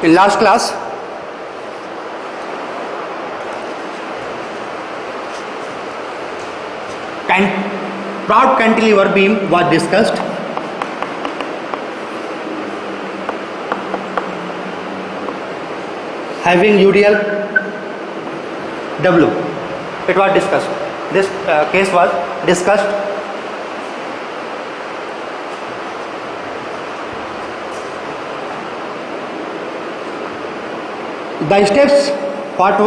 In last class, proud cantilever beam was discussed. Having UDL W, it was discussed. This case was discussed. The steps what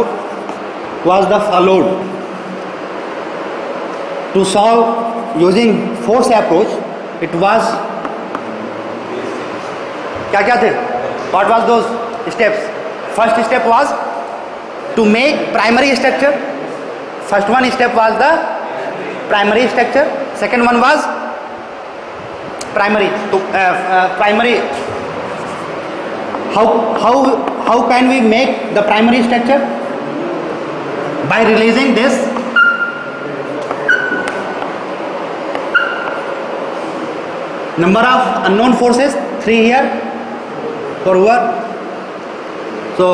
was the followed to solve using force approach. It was क्या थे? What was those steps? First step was to make primary structure. First one step was the primary structure. Second one was primary. Primary. How can we make the primary structure? By releasing this number of unknown forces, 3 here for work. तो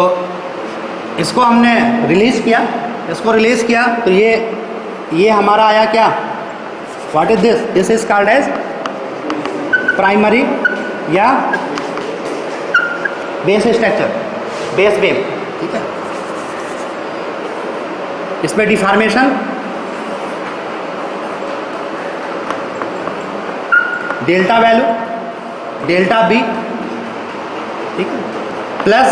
इसको हमने release किया, तो ये हमारा आया क्या? What is this? This is called as primary या बेस स्ट्रक्चर, बेस बीम. ठीक है, इसमें deformation delta value delta B, ठीक है, प्लस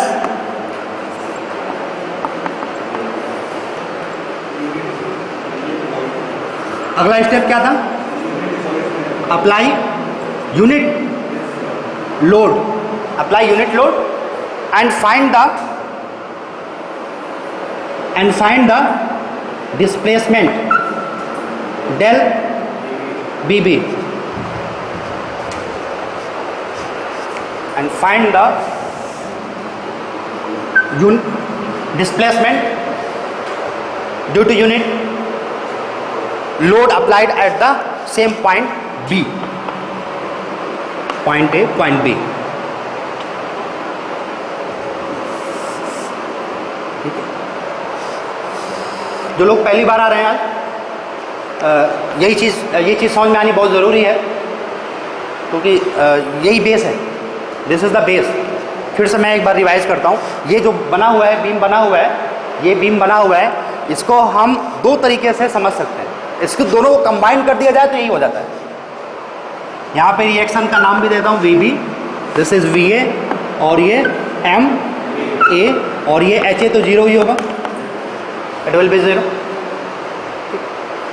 अगला स्टेप क्या था? Apply unit load and find the displacement del BB and find the displacement due to unit load applied at the same point B, point A, point B. ठीक है, जो लोग पहली बार आ रहे हैं आज, ये चीज़ समझ में आनी बहुत ज़रूरी है, क्योंकि यही बेस है. This is the base. फिर से मैं एक बार रिवाइज करता हूँ. ये जो बना हुआ है, बीम बना हुआ है, इसको हम दो तरीके से समझ सकते हैं. इसको दोनों को कंबाइन कर दिया जाए तो यही हो जाता है. यहाँ पे रिएक्शन का नाम भी देता हूँ VB, दिस इज VA, और ये MA, और ये HA तो जीरो ही होगा, it will be zero.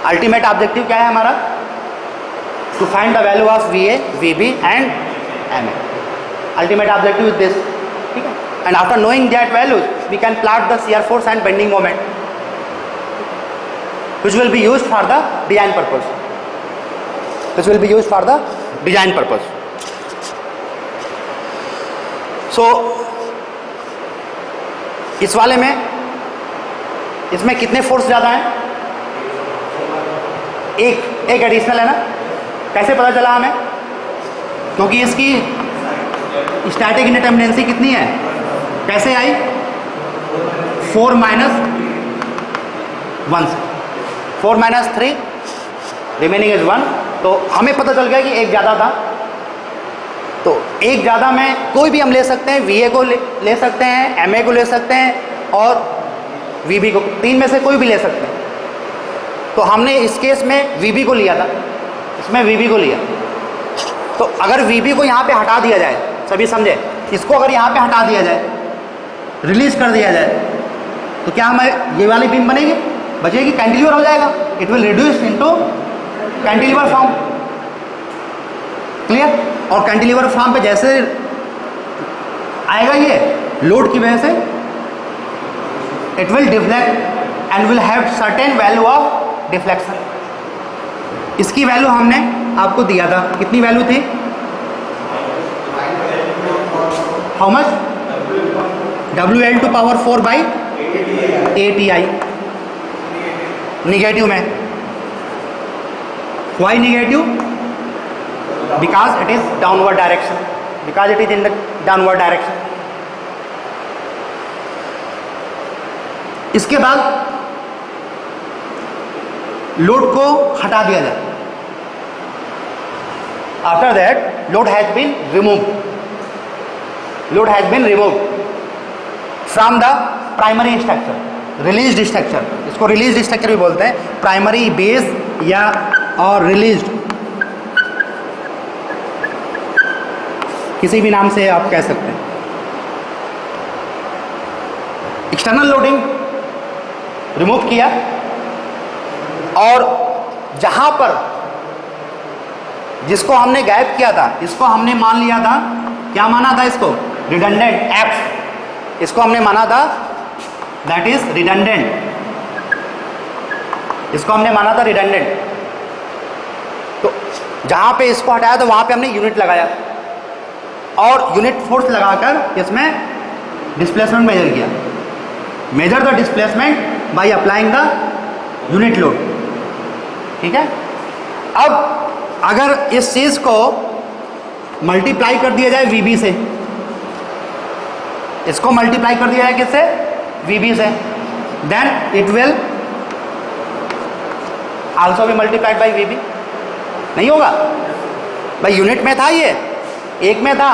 Ultimate objective क्या है हमारा? To find the value of VA, VB and MA. Ultimate objective is this. ठीक है, and after knowing that values we can plot the shear force and bending moment which will be used for the design purpose. So इस वाले में इसमें कितने force ज़्यादा हैं? एक एडिशनल है ना. कैसे पता चला हमें? क्योंकि इसकी स्टैटिक इंडिटरमिनेंसी कितनी है? कैसे आई? 4 माइनस 1 से 4 माइनस 3 रिमेनिंग इज 1. तो हमें पता चल गया कि एक ज़्यादा था. तो एक ज़्यादा में कोई भी हम ले सकते हैं. VA को ले सकते हैं, MA को ले सकते हैं, और VB को. 3 में से कोई भी ले सकते हैं. तो हमने इस केस में VB को लिया था, इसमें VB को लिया. तो अगर VB को यहाँ पे हटा दिया जाए, सभी समझे, इसको अगर यहाँ पे हटा दिया जाए, रिलीज कर दिया जाए, तो क्या हमें ये वाली बीम बचेगी, कैंटिलीवर हो जाएगा. It will reduce into cantilever form. Clear? और कैंटिलीवर फॉर्म पे जैसे आएगा ये लोड की वजह से, it will deflect and will have certain value of deflection. इसकी वैल्यू हमने आपको दिया था. कितनी वैल्यू थी? How much? WL to power 4 by ATI. Negative में. Why negative? Because it is downward direction. इसके बाद लोड को हटा दिया जाए। After that load has been remove from the primary structure, released structure. इसको रिलीज्ड स्ट्रक्चर भी बोलते हैं, प्राइमरी बेस या और रिलीज्ड, किसी भी नाम से आप कह सकते हैं। एक्सटर्नल लोडिंग रिमूव किया और जहां पर जिसको हमने गायब किया था, इसको हमने मान लिया था, क्या माना था इसको? Redundant x. इसको हमने माना था दैट इज रिडंडेंट, इसको हमने माना था रिडंडेंट। तो जहां पे इसको हटाया तो वहां पे हमने यूनिट लगाया और यूनिट फोर्स लगाकर इसमें डिस्प्लेसमेंट मेजर किया। Measure the displacement by applying the unit load. ठीक है। अब अगर इस चीज को मल्टीप्लाई कर दिया जाए VB से, इसको मल्टीप्लाई कर दिया जाए किससे? VB से, then it will also be multiplied by VB। नहीं होगा भाई, यूनिट में था, ये एक में था,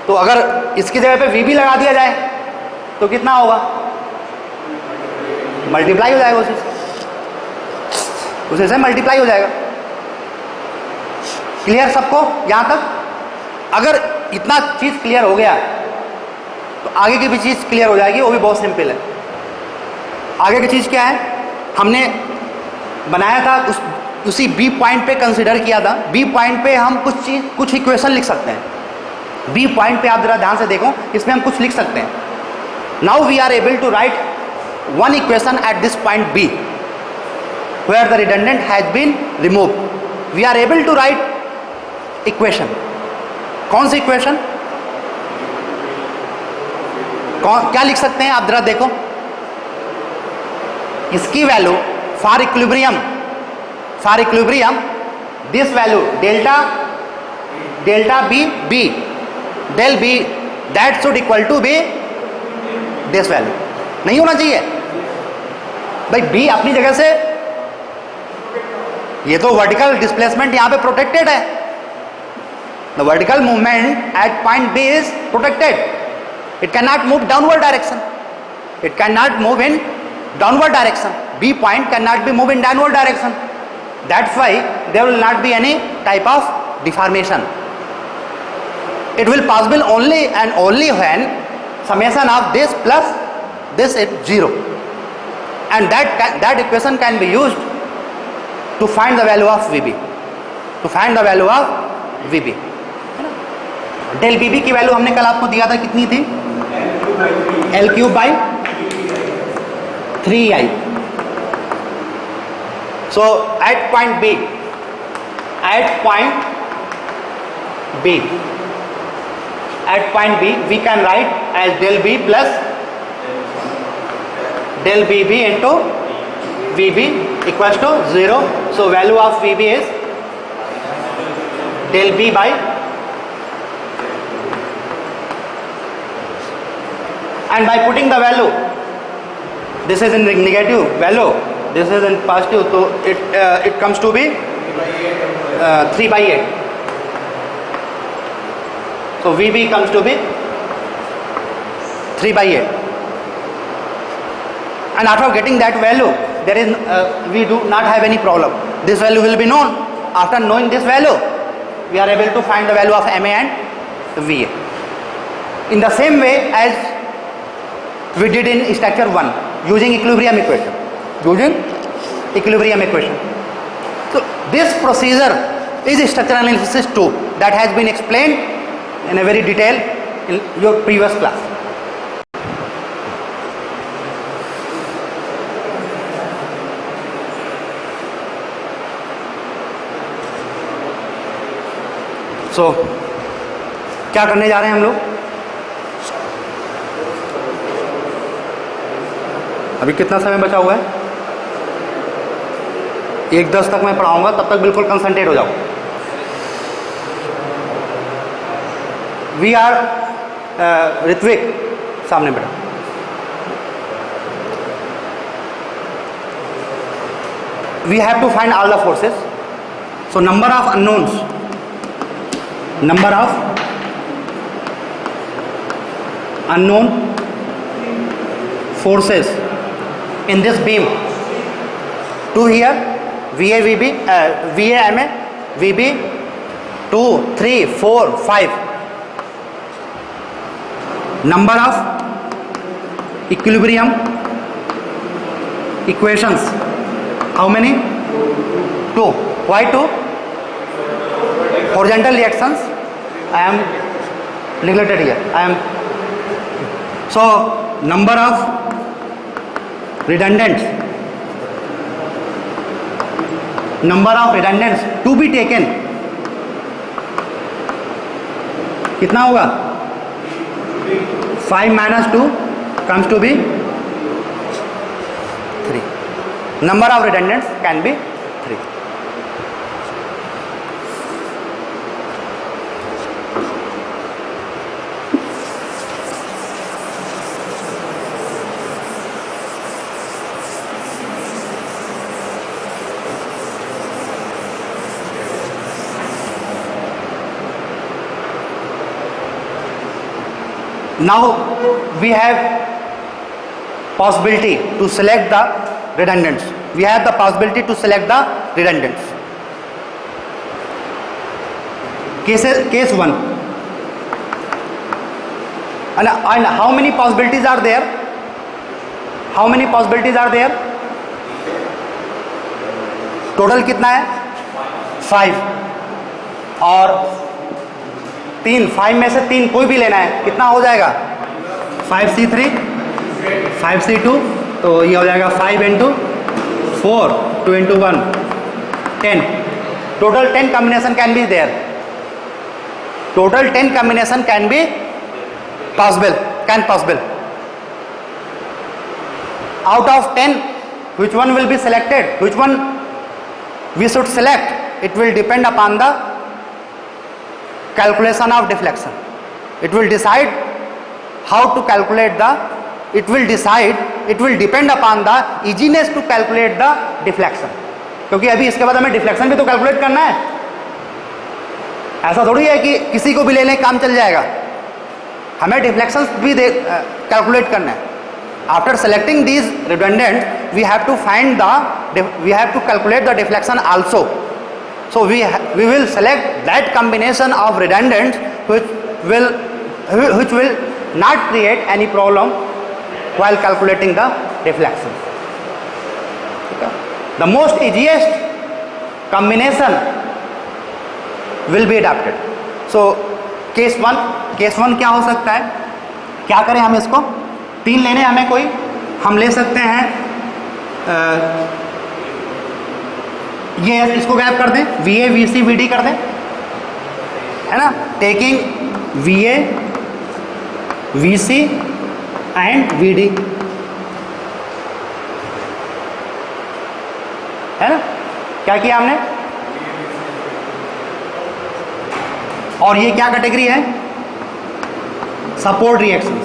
तो अगर इसकी जगह पे VB लगा दिया जाए तो कितना होगा? मल्टीप्लाई हो जाएगा उसी से मल्टीप्लाई हो जाएगा। क्लियर सबको यहां तक? अगर इतना चीज क्लियर हो गया तो आगे की भी चीज क्लियर हो जाएगी, वो भी बहुत सिंपल है। आगे की चीज क्या है? हमने बनाया था उसी B पॉइंट पे कंसीडर किया था। B पॉइंट पे हम कुछ इक्वेशन लिख सकते हैं। B पॉइंट पे आप जरा ध्यान से देखो, इसमें हम कुछ लिख सकते हैं। Now we are able to write one equation at this point B where the redundant has been removed. We are able to write equation. कौन सी इक्वेशन? क्या लिख सकते हैं आप जरा देखो। इसकी value for equilibrium this value delta B del B that should equal to be this value. नहीं होना चाहिए भाई। B अपनी जगह से, ये तो वर्टिकल डिस्प्लेसमेंट यहां पे प्रोटेक्टेड है। The vertical movement at point B is protected. It can not move downward direction, it can not move in downward direction. B point can not be move in downward direction, that's why there will not be any type of deformation. It will possible only and only when summation of this plus this is 0, and that equation can be used to find the value of VB, del BB की value हमने कल आपको दिया था, कितनी थी? L cube by 3I। So at point B we can write as del B plus del BB into VB equals to 0. So value of VB is del B by, and by putting the value, this is in negative value, this is in positive, so it comes to be 3/8. So VB comes to be 3/8. And after getting that value, there is we do not have any problem. This value will be known. After knowing this value, we are able to find the value of MA and VA. In the same way as we did in structure 1, using equilibrium equation. So this procedure is structural analysis 2 that has been explained in a very detail in your previous class. So क्या करने जा रहे हैं हम लोग? अभी कितना समय बचा हुआ है? 1:10 तक मैं पढ़ाऊंगा, तब तक बिल्कुल कंसंट्रेट हो जाओ। वी आर ऋत्विक, सामने बेटा। we have to find all the forces. So number of unknowns, number of unknown forces in this beam, 2 here, VA, VB, VA, MA, VB, 2, 3, 4, 5. Number of equilibrium equations, how many? 2. Why 2? Horizontal reactions I am neglected here. So number of redundants, to be taken कितना होगा? 5 minus 2 comes to be 3. Number of redundants can be 3. Now we have possibility to select the redundants. We have the possibility to select the redundants. Case 1. And how many possibilities are there? How many possibilities are there? Total कितना है? 5. और 3, 5 में से 3 कोई भी लेना है, कितना हो जाएगा? 5C3, 5C2, तो ये हो जाएगा 5 into 4, 2 into 1, 10. Total 10 combination can be there. Total 10 combination can be possible. Out of 10, which one will be selected? Which one we should select? It will depend upon the calculation of deflection. It will decide how to calculate the, it will depend upon the easiness to calculate the deflection. क्योंकि अभी इसके बाद हमें deflection भी तो calculate करना है. ऐसा थोड़ी है कि किसी को भी ले लें काम चल जाएगा. हमें डिफ्लेक्शन भी कैलकुलेट करना है. After selecting these redundant, we have to calculate the deflection also. So we will select that combination of redundants which will not create any problem while calculating the deflection. Okay. The most easiest combination will be adopted. So case 1 क्या हो सकता है? क्या करें हम इसको? 3 लेने हमें कोई, हम ले सकते हैं ये इसको गैप कर दें, VA, VC, VD कर दें, है ना? Taking VA, VC and VD, है ना? क्या किया हमने? और ये क्या कैटेगरी है? Support reactions.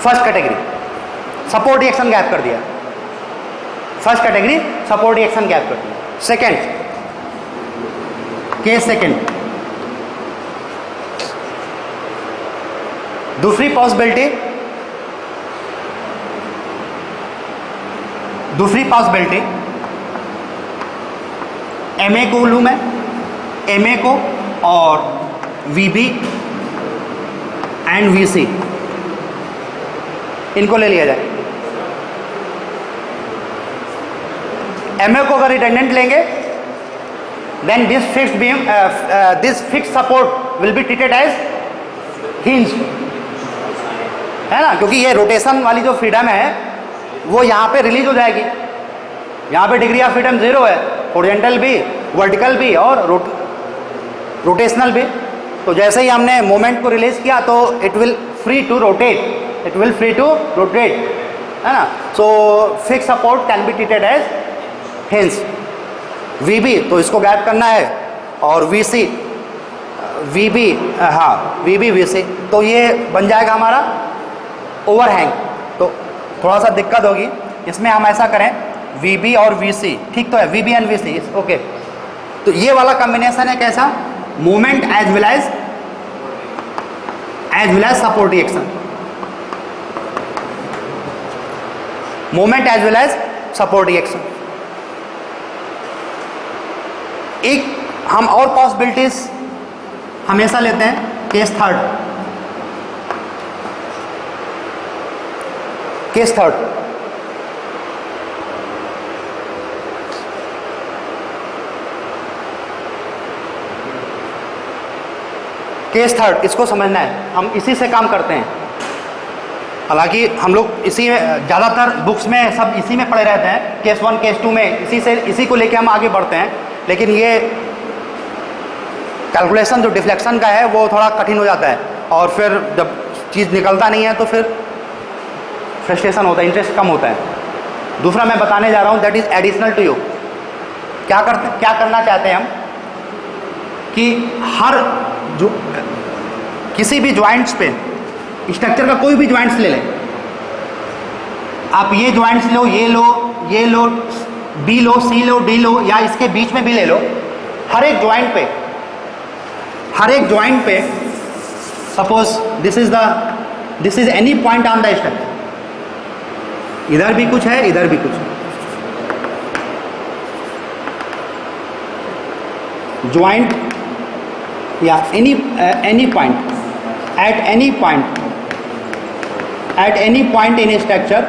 First category support reaction gap कर दिया. First category support reaction gap कर दिया. सेकेंड केस, दूसरी पॉसिबिलिटी MA को लूँ मैं, MA को और VB एंड VC इनको ले लिया जाए. MA को अगर रिडंडेंट लेंगे then this fixed support will be treated as hinge, है ना? क्योंकि ये रोटेशन वाली जो फ्रीडम है वो यहाँ पे रिलीज हो जाएगी. यहाँ पे डिग्री ऑफ फ्रीडम 0 है, हॉरिजॉन्टल भी, वर्टिकल भी और रोटेशनल भी. तो जैसे ही हमने मोमेंट को रिलीज किया तो it will free to rotate, है ना? So fix support can be treated as hinge. VB तो इसको गैप करना है और VC, VB VC तो ये बन जाएगा हमारा ओवरहैंग. तो थोड़ा सा दिक्कत होगी। इसमें हम ऐसा करें VB और VC, ठीक तो है, VB एंड VC, ओके। तो ये वाला कॉम्बिनेशन है कैसा, moment as well as support reaction, moment as well as support reaction. एक हम और पॉसिबिलिटीज हमेशा लेते हैं, case third, case third. Case third, इसको समझना है, हम इसी से काम करते हैं। हालांकि हम लोग इसी में ज़्यादातर बुक्स में सब इसी में पढ़े रहते हैं, केस 1 केस 2 में इसी को लेके हम आगे बढ़ते हैं। लेकिन ये कैलकुलेशन जो डिफ्लेक्शन का है वो थोड़ा कठिन हो जाता है, और फिर जब चीज़ निकलता नहीं है तो फिर फ्रस्ट्रेशन होता है, इंटरेस्ट कम होता है। दूसरा मैं बताने जा रहा हूँ, that is additional to you. क्या करना चाहते हैं हम कि हर जो किसी भी ज्वाइंट्स पे, स्ट्रक्चर का कोई भी ज्वाइंट्स ले लें आप, ये ज्वाइंट्स लो, ये लो, ये लो, बी लो, सी लो, डी लो, या इसके बीच में भी ले लो, हर एक ज्वाइंट पे suppose this is any point on the structure, इधर भी कुछ है, इधर भी कुछ है, ज्वाइंट या any point, at any point in a structure,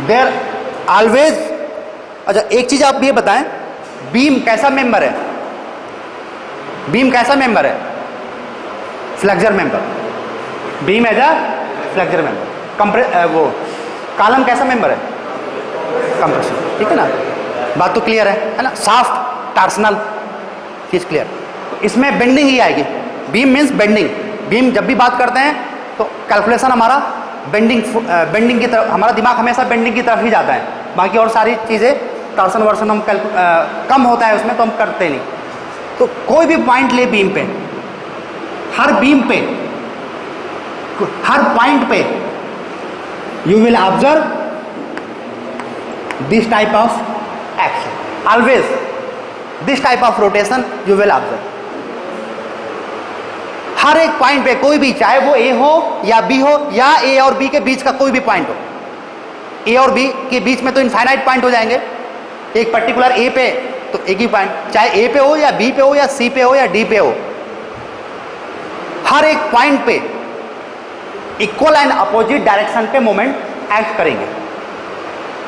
there always, अच्छा एक चीज आप ये बताएं, बीम कैसा मेंबर है, बीम कैसा मेंबर है, flexure member, beam as a flexure member. वो कॉलम कैसा मेंबर है, कंप्रेशन, ठीक है ना, बात तो क्लियर है ना, साफ्ट टार्सनल, चीज क्लियर। इसमें बेंडिंग ही आएगी, बीम मीन्स बेंडिंग। बीम जब भी बात करते हैं तो कैलकुलेशन हमारा बेंडिंग की तरफ, हमारा दिमाग हमेशा बेंडिंग की तरफ ही जाता है, बाकी और सारी चीज़ें टार्सन वर्सन हम कम होता है उसमें, तो हम करते नहीं। तो कोई भी पॉइंट ले बीम पे, हर बीम पे, हर पॉइंट पे you will observe this type of action, always this type of rotation you will observe। हर एक पॉइंट पे कोई भी, चाहे वो A हो या B हो या A और B के बीच का कोई भी पॉइंट हो, A और B के बीच में तो इनफाइनाइट पॉइंट हो जाएंगे, एक पर्टिकुलर A पे तो एक ही पॉइंट, चाहे A पे हो या B पे हो या C पे हो या D पे हो, हर एक पॉइंट पे इक्वल एंड अपोजिट डायरेक्शन पे मोमेंट एक्ट करेंगे,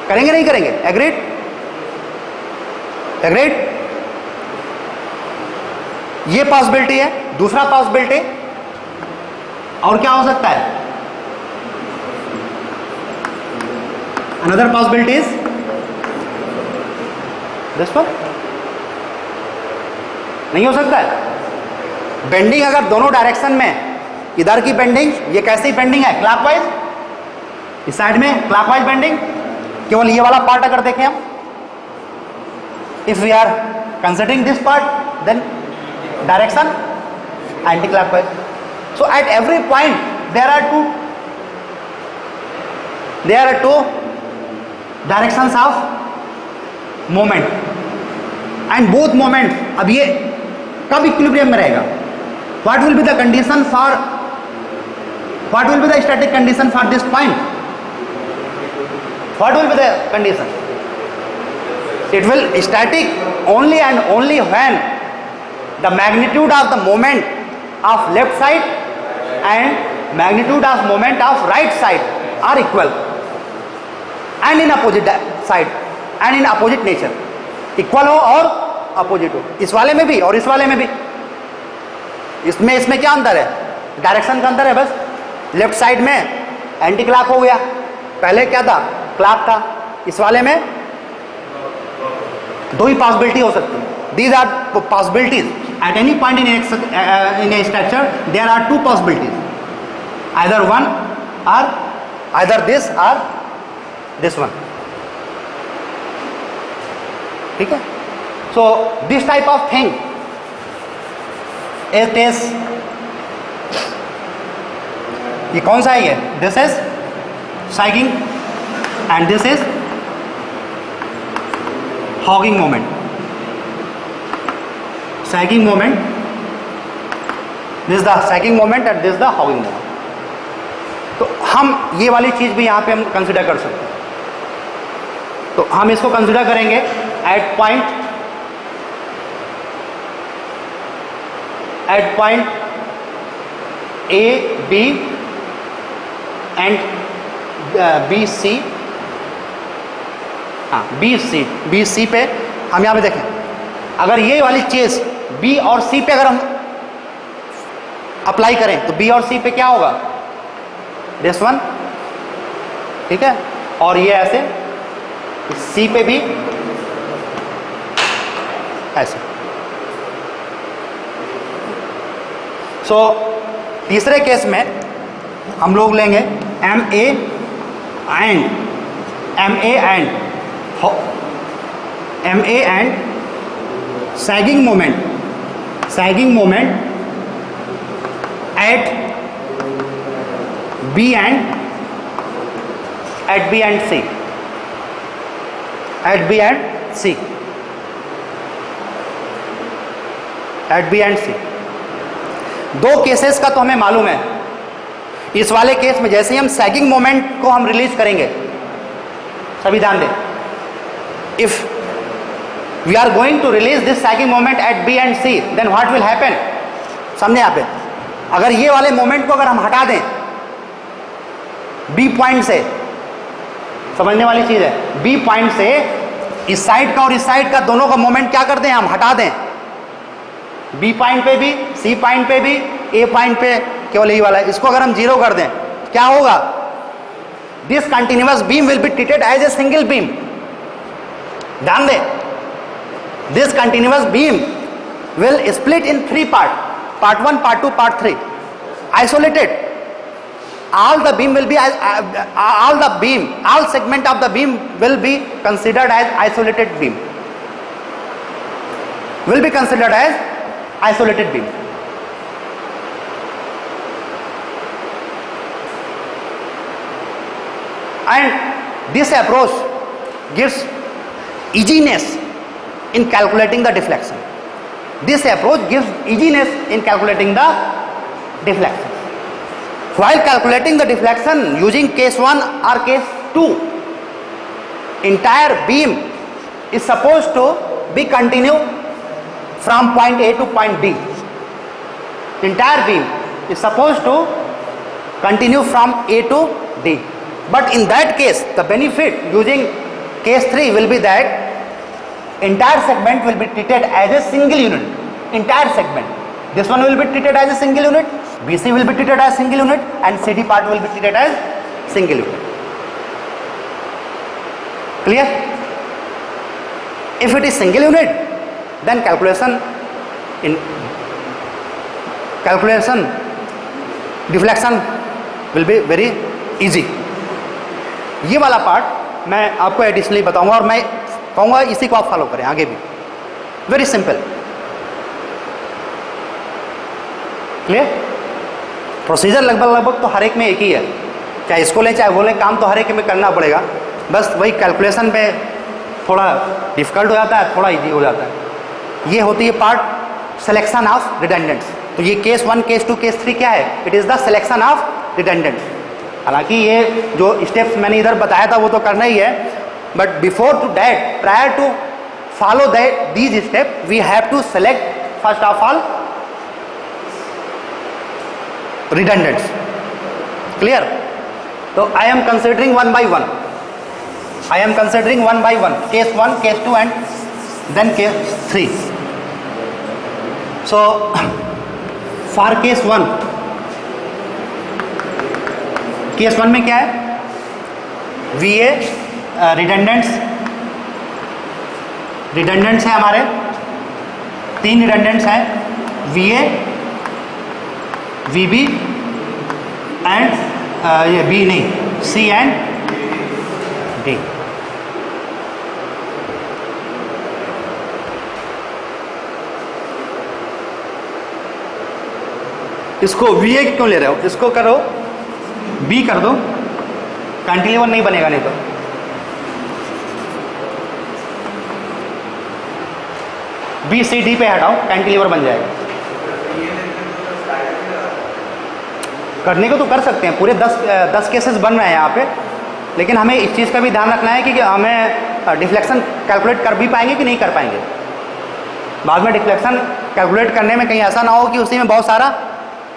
करेंगे नहीं करेंगे, एग्रीड, एग्रीड। ये पॉसिबिलिटी है। दूसरा पॉसिबिलिटी और क्या हो सकता है, another possibility is this one, नहीं हो सकता है बेंडिंग अगर दोनों डायरेक्शन में, इधर की बेंडिंग, ये कैसी बेंडिंग है, क्लॉकवाइज, इस साइड में क्लॉकवाइज बेंडिंग, केवल ये वाला पार्ट अगर देखें हम, if we are considering this part, then direction anti-clockwise। So at every point there are two directions of moment, and both moments, अब ये कब इक्विलिब्रियम में रहेगा, what will be the condition for, what will be the static condition for this point, what will be the condition, it will static only and only when the magnitude of the moment of left side and magnitude of moment of right side are equal, and in opposite side and in opposite nature, equal हो और opposite हो, इस वाले में भी और इस वाले में भी। इसमें क्या अंतर है, डायरेक्शन का अंतर है बस। लेफ्ट साइड में एंटी क्लॉक हो गया, पहले क्या था, क्लॉक था। इस वाले में दो ही पॉसिबिलिटी हो सकती है। These are possibilities at any point in a structure, there are two possibilities, either one or either this or this one, ठीक है। So this type of thing it is, ये कौन सा है? ये this is sagging and this is hogging moment. Sagging moment, this is the sagging moment and this is the hogging moment. तो हम ये वाली चीज भी यहां पे हम कंसिडर कर सकते हैं. तो हम इसको कंसिडर करेंगे at point A B and B C. हाँ, बी सी पे हम यहां पे देखें, अगर ये वाली चीज बी और सी पे अगर हम अप्लाई करें तो बी और सी पे क्या होगा? दिस वन, ठीक है, और ये ऐसे सी पे भी ऐसे. सो तीसरे केस में हम लोग लेंगे M A and sagging moment at B and C. At B and C. दो केसेस का तो हमें मालूम है. इस वाले केस में जैसे ही हम सैगिंग मोमेंट को हम रिलीज करेंगे, सभी ध्यान दें, if we are going to release this sagging moment at B and C, then what will happen? समझे यहाँ पे, अगर ये वाले मोमेंट को अगर हम हटा दें बी पॉइंट से, समझने वाली चीज है, बी पॉइंट से इस साइड का और इस साइड का दोनों का मोमेंट क्या कर दें? हम हटा दें. बी पॉइंट पे भी, सी पॉइंट पे भी, ए पॉइंट पे केवल यही वाला है. इसको अगर हम जीरो कर दें, क्या होगा? This continuous beam will be treated as a single beam. ध्यान दें, this continuous beam will split in 3 part, part 1, part 2, part 3, isolated. All segment of the beam will be considered as isolated beam. And this approach gives easiness in calculating the deflection. While calculating the deflection using case 1 or case 2, entire beam is supposed to be continue from point A to point B. Entire beam is supposed to continue from A to D. But in that case, the benefit using case 3 will be that entire segment will be treated as a single unit. Entire segment. This one will be treated as a single unit, BC will be treated as single unit, and CD part will be treated as single unit. Clear? If it is single unit, then calculation deflection will be very easy. ये वाला part मैं आपको additionally बताऊंगा और मैं कहूंगा इसी को आप फॉलो करें आगे भी. Very simple. क्लियर? प्रोसीजर लगभग तो हर एक में एक ही है, चाहे इसको लें चाहे वो लें, काम तो हर एक में करना पड़ेगा. बस वही कैलकुलेशन पे थोड़ा डिफिकल्ट हो जाता है, थोड़ा इजी हो जाता है. ये होती है पार्ट सिलेक्शन ऑफ रिडंडेंट्स. तो ये केस 1, केस 2, केस 3 क्या है? It is the selection of redundants. हालांकि ये जो स्टेप्स मैंने इधर बताया था वो तो करना ही है, but before to that, prior to follow these steps, we have to select first of all redundants. Clear? So I am considering one by one. Case 1, case 2 and then case 3. So for case 1 में क्या है? VA रिडंडेंट्स हैं हमारे, 3 रिडंडेंट्स हैं, VA, VB and ये B नहीं, C and D. इसको VA क्यों ले रहे हो, इसको करो B कर दो, कैंटिलीवर नहीं बनेगा नहीं तो। BCD पे हटाओ, कैंटिलीवर बन जाएगा। करने को तो कर सकते हैं, पूरे 10 केसेस बन रहे हैं यहाँ पे, लेकिन हमें इस चीज़ का भी ध्यान रखना है कि हमें डिफ्लेक्शन कैलकुलेट कर भी पाएंगे कि नहीं कर पाएंगे। बाद में डिफ्लेक्शन कैलकुलेट करने में कहीं ऐसा ना हो कि उसी में बहुत सारा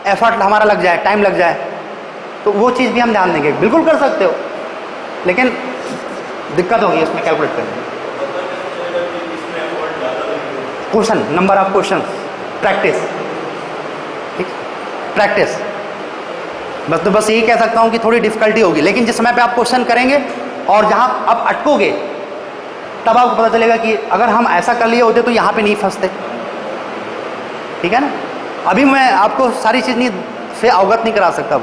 एफर्ट हमारा लग जाए, टाइम लग जाए, तो वो चीज़ भी हम ध्यान देंगे। बिल्कुल कर सकते हो, लेकिन दिक्कत होगी इसमें कैलकुलेट करने में। Question, number of question, practice, ठीक, प्रैक्टिस। बस यही कह सकता हूँ कि थोड़ी डिफिकल्टी होगी, लेकिन जिस समय पे आप क्वेश्चन करेंगे और जहाँ आप अटकोगे तब आपको पता चलेगा कि अगर हम ऐसा कर लिए होते तो यहाँ पे नहीं फंसते, ठीक है ना। अभी मैं आपको सारी चीज़ नहीं से अवगत नहीं करा सकता,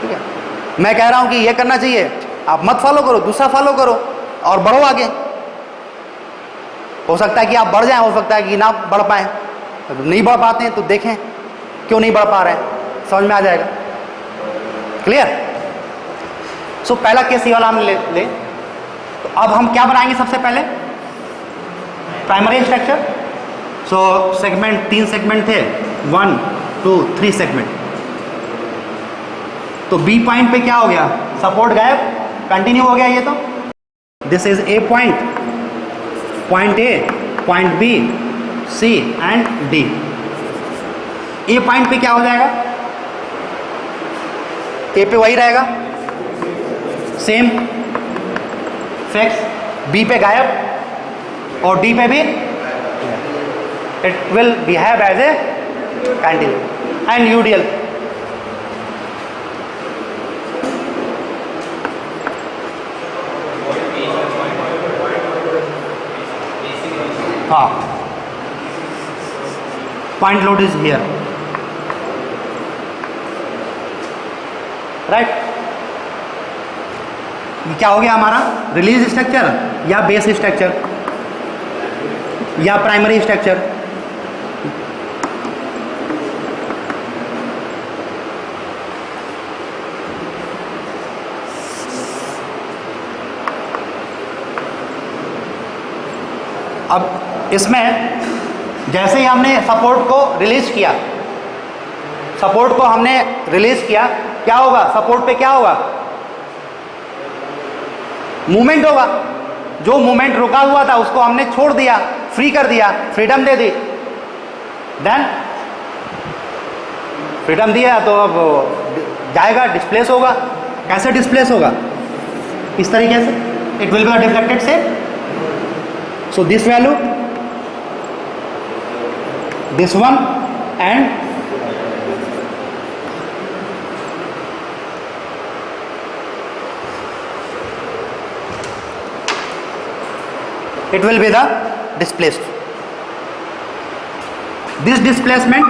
ठीक है। मैं कह रहा हूँ कि ये करना चाहिए, आप मत फॉलो करो, दूसरा फॉलो करो और बढ़ो आगे। हो सकता है कि आप बढ़ जाएं, हो सकता है कि ना बढ़ पाएं। नहीं बढ़ पाते हैं तो देखें क्यों नहीं बढ़ पा रहे हैं, समझ में आ जाएगा। क्लियर। सो पहला केस ये वाला हम ले। तो अब हम क्या बनाएंगे सबसे पहले, प्राइमरी स्ट्रक्चर। सो सेगमेंट 3 सेगमेंट थे, 1 2 3 सेगमेंट। तो B पॉइंट पे क्या हो गया, सपोर्ट गायब, कंटिन्यू हो गया ये। तो this is A point, point A, point B, C and D। A point पे क्या हो जाएगा, A पे वही रहेगा, सेम फैक्ट्स, B पे गायब और D पे भी it will behave as a cantilever and UDL। हाँ, point load is here, right. क्या हो गया हमारा, रिलीज स्ट्रक्चर या बेस स्ट्रक्चर या प्राइमरी स्ट्रक्चर। अब इसमें जैसे ही हमने सपोर्ट को रिलीज किया, सपोर्ट को हमने रिलीज किया, क्या होगा, सपोर्ट पे क्या होगा, मूवमेंट होगा। जो मूवमेंट रुका हुआ था उसको हमने छोड़ दिया, फ्री कर दिया, फ्रीडम दे दी। देन फ्रीडम दिया तो अब जाएगा, डिस्प्लेस होगा। कैसे डिस्प्लेस होगा, इस तरीके से, it will be a deflected shape. So this value, this one and it will be the displaced. This displacement,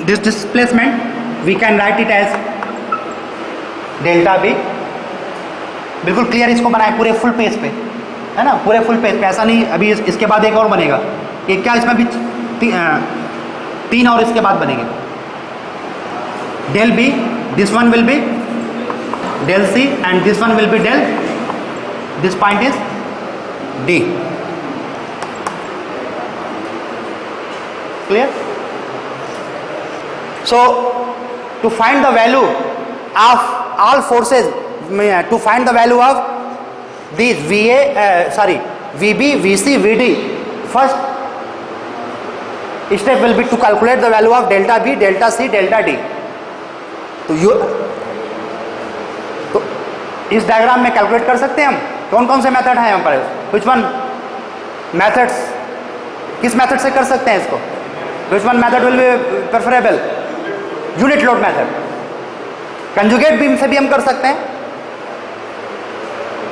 this displacement we can write it as delta B। बिल्कुल क्लियर इसको बनाए पूरे फुल पेज पे, है ना, पूरे full page पे। ऐसा नहीं अभी इसके बाद एक और बनेगा, एक क्या इसमें भी 3 और इसके बाद बनेंगे। Del B, this one will be del C and this one will be del, this point is D. Clear. So to find the value of all forces, to find the value of these VB, VC, VD, first step will be to calculate the value of delta B, delta C, delta D। तो इस diagram में calculate कर सकते हैं हम कौन कौन से मेथड हैं यहाँ पर, which one methods, किस मेथड से कर सकते हैं इसको, which one method will be preferable, unit load method. Conjugate beam से भी हम कर सकते हैं,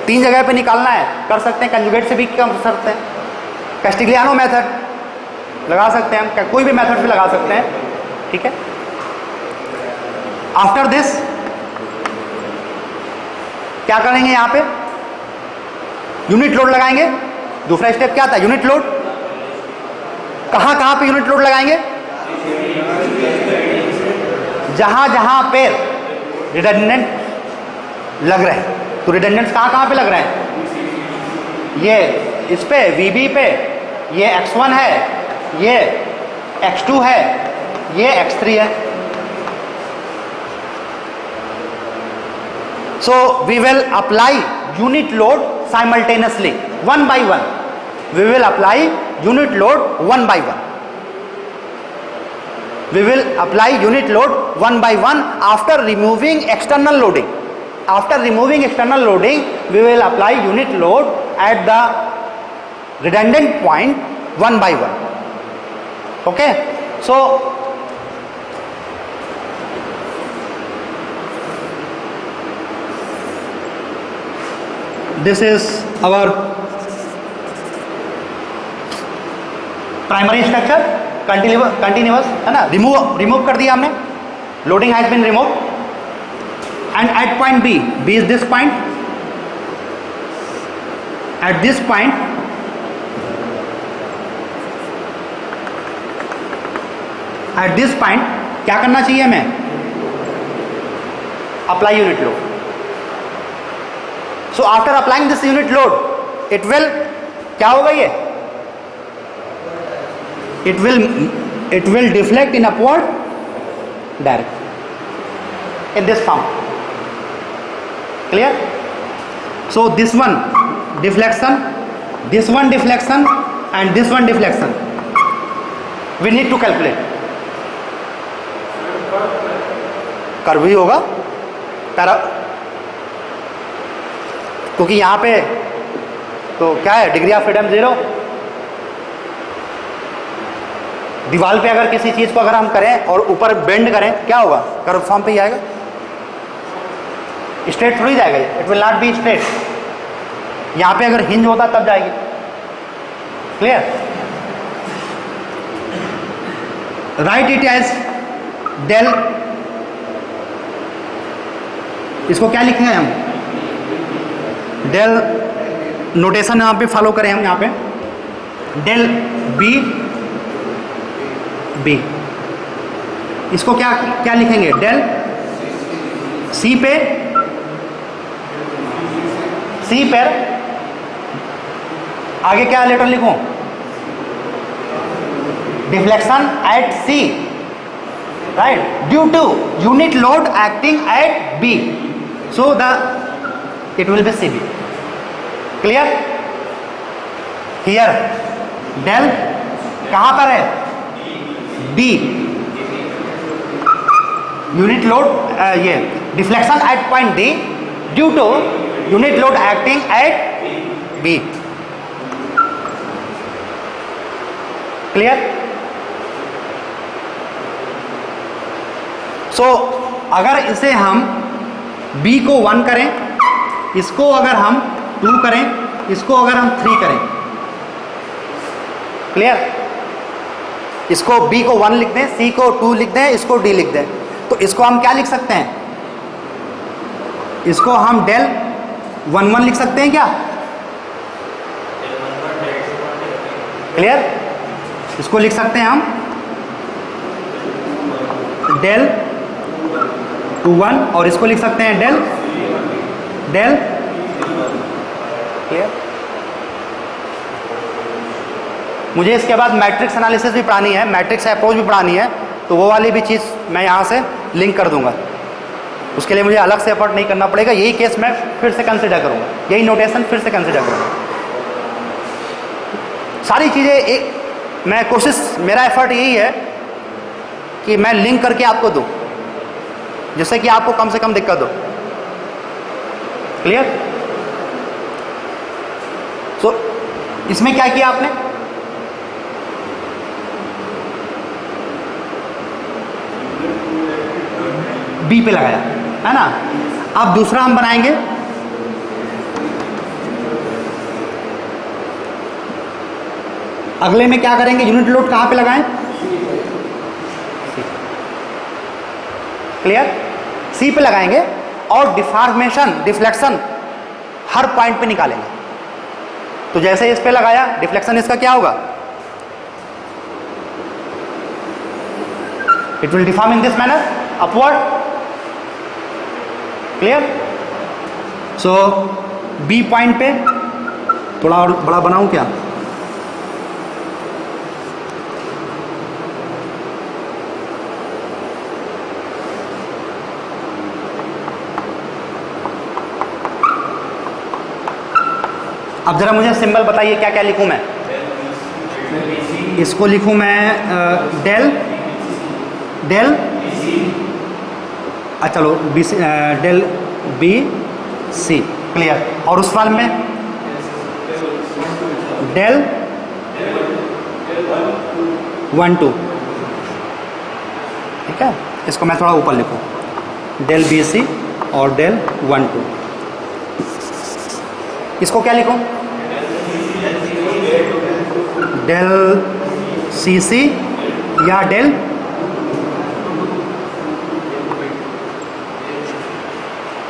3 जगह पे निकालना है, कर सकते हैं। कंजुगेट से भी कर सकते हैं, कैस्टिग्लियानो मेथड लगा सकते हैं हम, कोई भी मेथड भी लगा सकते हैं, ठीक है। आफ्टर दिस क्या करेंगे, यहाँ पे यूनिट लोड लगाएंगे। दूसरा स्टेप क्या था, यूनिट लोड। कहाँ कहाँ पे यूनिट लोड लगाएंगे, जहां जहां पे रिडंडेंट लग रहे हैं, तो रिडंडेंट कहां पे लग रहे हैं? ये इस पे VB पे, ये X1 है, ये X2 है, ये X3 है. So we will apply unit load simultaneously, one by one. We will apply unit load one by one. We will apply unit load one by one after removing external loading. After removing external loading, we will apply unit load at the redundant point one by one. Okay? So this is our primary structure, continuous है ना. Remove कर दिया हमने, loading has been remove. And at point B is this point. At this point क्या करना चाहिए हमें? Apply unit load. So after applying this unit load, it will क्या होगा? ये it will deflect in upward direction in this form. Clear? So this one deflection, this one deflection, and this one deflection we need to calculate. Curve ही होगा क्योंकि यहां पे तो क्या है, डिग्री ऑफ फ्रीडम 0. दीवार पे अगर किसी चीज को अगर हम करें और ऊपर बेंड करें, क्या होगा? कर्व फॉर्म पे ही आएगा, स्ट्रेट थोड़ी जाएगा. It will not be straight. यहां पे अगर हिंज होता तब जाएगी. Clear? Write it as del. इसको क्या लिखेंगे हम? डेल नोटेशन यहां पे फॉलो करें हम. यहां पे डेल बी, इसको क्या लिखेंगे? डेल सी पे, सी पर आगे क्या लेटर लिखूं? Deflection at C, right, due to unit load acting at B. So the it will be CB. Clear? Here del कहां पर है? D, यूनिट लोड, ये deflection at point D due to unit load acting at B. Clear? So अगर इसे हम B को 1 करें, इसको अगर हम 2 करें, इसको अगर हम 3 करें. क्लियर? इसको B को 1 लिख दें, C को 2 लिख दें, इसको D लिख दें, तो इसको हम क्या लिख सकते हैं? इसको हम डेल 1 1 लिख सकते हैं क्या? क्लियर? इसको लिख सकते हैं हम डेल 2 1, और इसको लिख सकते हैं डेल. क्लियर? मुझे इसके बाद मैट्रिक्स एनालिसिस भी पढ़ानी है, मैट्रिक्स अप्रोच भी पढ़ानी है, तो वो वाली भी चीज़ मैं यहाँ से लिंक कर दूंगा. उसके लिए मुझे अलग से एफर्ट नहीं करना पड़ेगा. यही केस मैं फिर से कंसिडर करूँगा, यही नोटेशन फिर से कंसिडर करूँगा. सारी चीज़ें एक, मैं कोशिश, मेरा एफर्ट यही है कि मैं लिंक करके आपको दूँ, जिससे कि आपको कम से कम दिक्कत हो. क्लियर? सो इसमें क्या किया आपने? B पे लगाया, है ना. अब दूसरा हम बनाएंगे, अगले में क्या करेंगे? यूनिट लोड कहां पे लगाएं? क्लियर? C पे लगाएंगे और डिफॉर्मेशन, डिफ्लेक्शन हर पॉइंट पे निकालेंगे. तो जैसे इस पे लगाया, डिफ्लेक्शन इसका क्या होगा? It will deform in this manner. Upward, clear. So B point पे थोड़ा और बड़ा बनाऊं क्या? अब जरा मुझे सिंबल बताइए, क्या क्या लिखूं मैं? इसको लिखूं मैं डेल डेल, अच्छा चलो B C, del B C, clear. और उस वाले में डेल 1 2, ठीक है। इसको मैं थोड़ा ऊपर लिखूं, डेल बी सी और डेल 1 2। इसको क्या लिखूं? डेल सी सी या डेल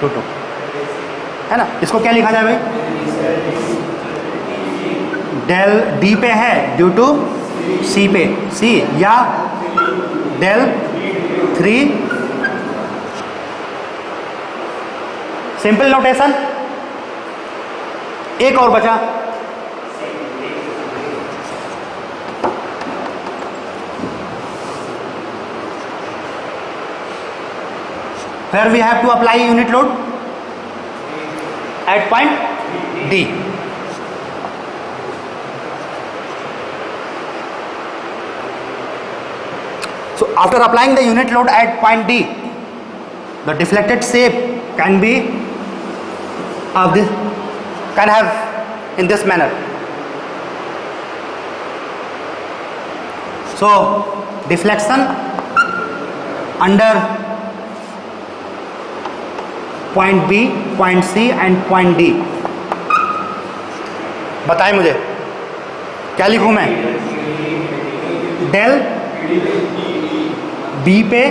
टू टू, है ना। इसको क्या लिखा जाए भाई? डेल डी पे है ड्यू टू सी पे, सी, या डेल 3, सिंपल नोटेशन। एक और बचा, where we have to apply unit load at point D. So after applying the unit load at point D, the deflected shape can be of this, can have in this manner. So deflection under point B, point C and point D, बताएं मुझे क्या लिखूं मैं? Del B पे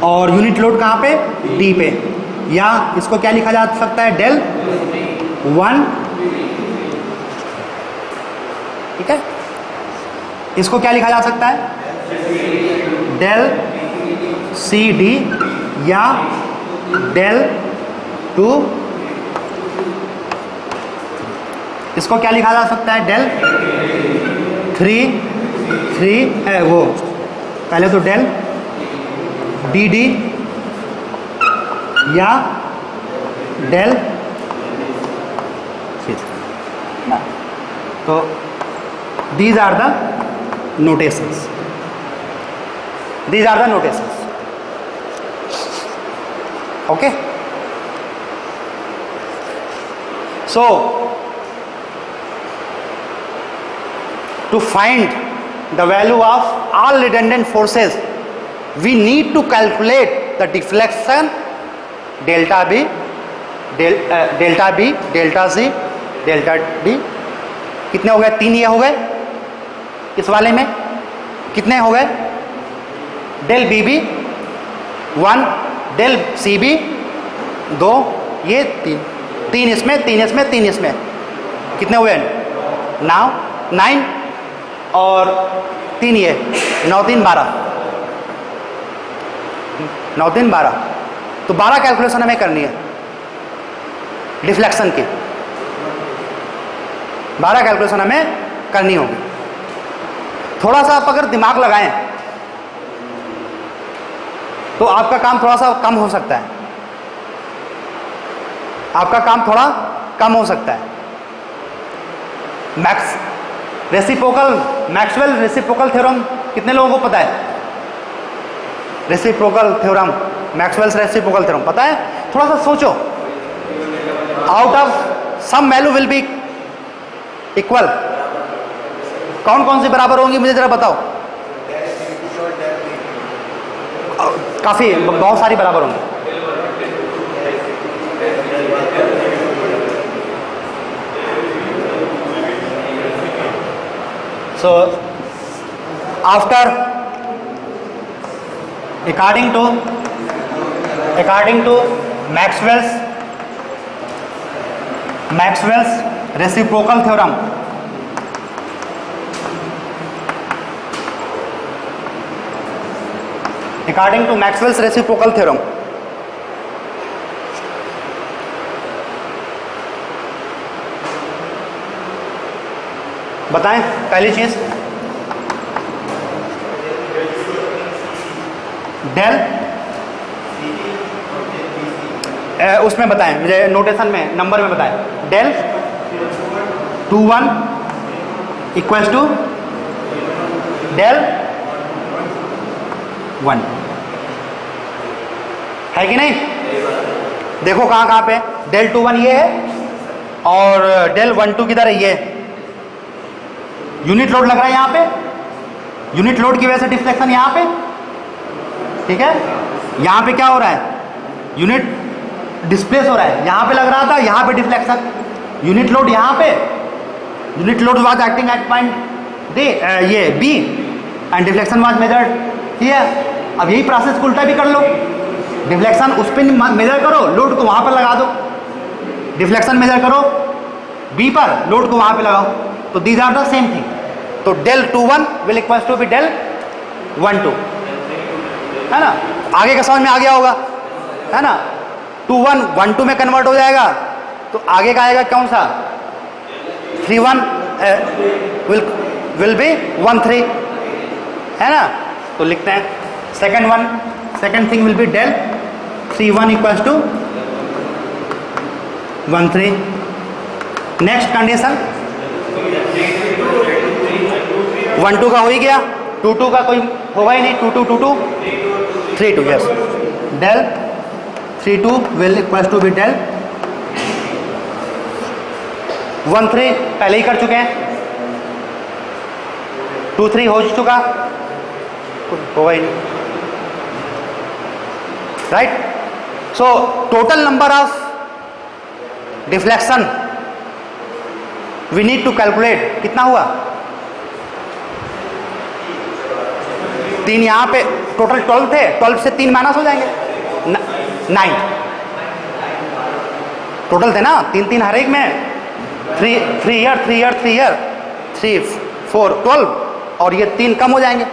और unit load कहाँ पे? D पे, या इसको क्या लिखा जा सकता है? डेल 1, ठीक है। इसको क्या लिखा जा सकता है? डेल सी डी या डेल 2। इसको क्या लिखा जा सकता है? डेल 3 वो पहले तो डेल डी डी या डेल, तो these are the notations, these are the notations, okay. So to find the value of all redundant forces, we need to calculate the deflection delta B, delta B, delta C, delta D. कितने हो गए? 3 ये हो गए। इस वाले में कितने हो गए? Del B B 1, del C B 2, ये 3 इसमें, 3 इसमें, 3 इसमें, कितने हुए? 9 और 3 ये 9 3 12, 9 3 12, तो 12 कैलकुलेशन हमें करनी है डिफ्लेक्शन की, 12 कैलकुलेशन हमें करनी होगी। थोड़ा सा आप अगर दिमाग लगाएं तो आपका काम थोड़ा सा कम हो सकता है, आपका काम थोड़ा कम हो सकता है। मैक्सवेल रेसिप्रोकल थ्योरम कितने लोगों को पता है? Reciprocal theorem, Maxwell reciprocal theorem पता है? थोड़ा सा सोचो, out of some value will be equal, कौन कौन सी बराबर होंगी मुझे जरा बताओ। काफी, बहुत सारी बराबर होंगी। So after according to Maxwell's reciprocal theorem, according to Maxwell's reciprocal theorem. बताएं पहली चीज, डेल उसमें बताएं मुझे, नोटेशन में नंबर में बताएं। डेल 2 1 इक्वल्स टू डेल 1 है कि नहीं? देखो कहां कहां पे डेल 2 1 ये है और डेल 1 2 किधर है? ये यूनिट लोड लग रहा है यहां पे, यूनिट लोड की वजह से डिफ्लेक्शन यहां पे, ठीक है। यहां पे क्या हो रहा है? यूनिट डिस्प्लेस हो रहा है, यहां पे लग रहा था, यहां पे डिफ्लेक्शन, यूनिट लोड यहां पे, unit load was acting at point D ये B and deflection was measured here. अब यही प्रोसेस उल्टा भी कर लो, डिफ्लेक्शन उस पर मेजर करो, लोड को वहां पर लगा दो, डिफ्लेक्शन मेजर करो बी पर, लोड को वहां पे लगाओ, तो these are the same thing. तो del 2 1 will equals to be del 1 2, है ना? आगे का समझ में आ गया होगा, है ना? 2 1 1 2 में कन्वर्ट हो जाएगा, तो आगे का आएगा कौन सा? 3 1 विल बी 1 3, है ना? तो लिखते हैं second thing will be del 3 1 equals to 1 3। Next condition 1 2 का हो ही गया, 2 2 का कोई होगा ही नहीं, 2 2 2 2 3 2, yes. Del 3 2 will equals to be del 1 3 पहले ही कर चुके हैं, 2 3 हो चुका, होगा ही नहीं, right? So total number of deflection we need to calculate, कितना हुआ? 3 यहां पे, टोटल 12 थे, 12 से 3 माइनस हो जाएंगे, 9 टोटल थे ना, 3 3 हर एक में, 3 ईयर 3 ईयर 3 ईयर 3 4 12, और ये 3 कम हो जाएंगे,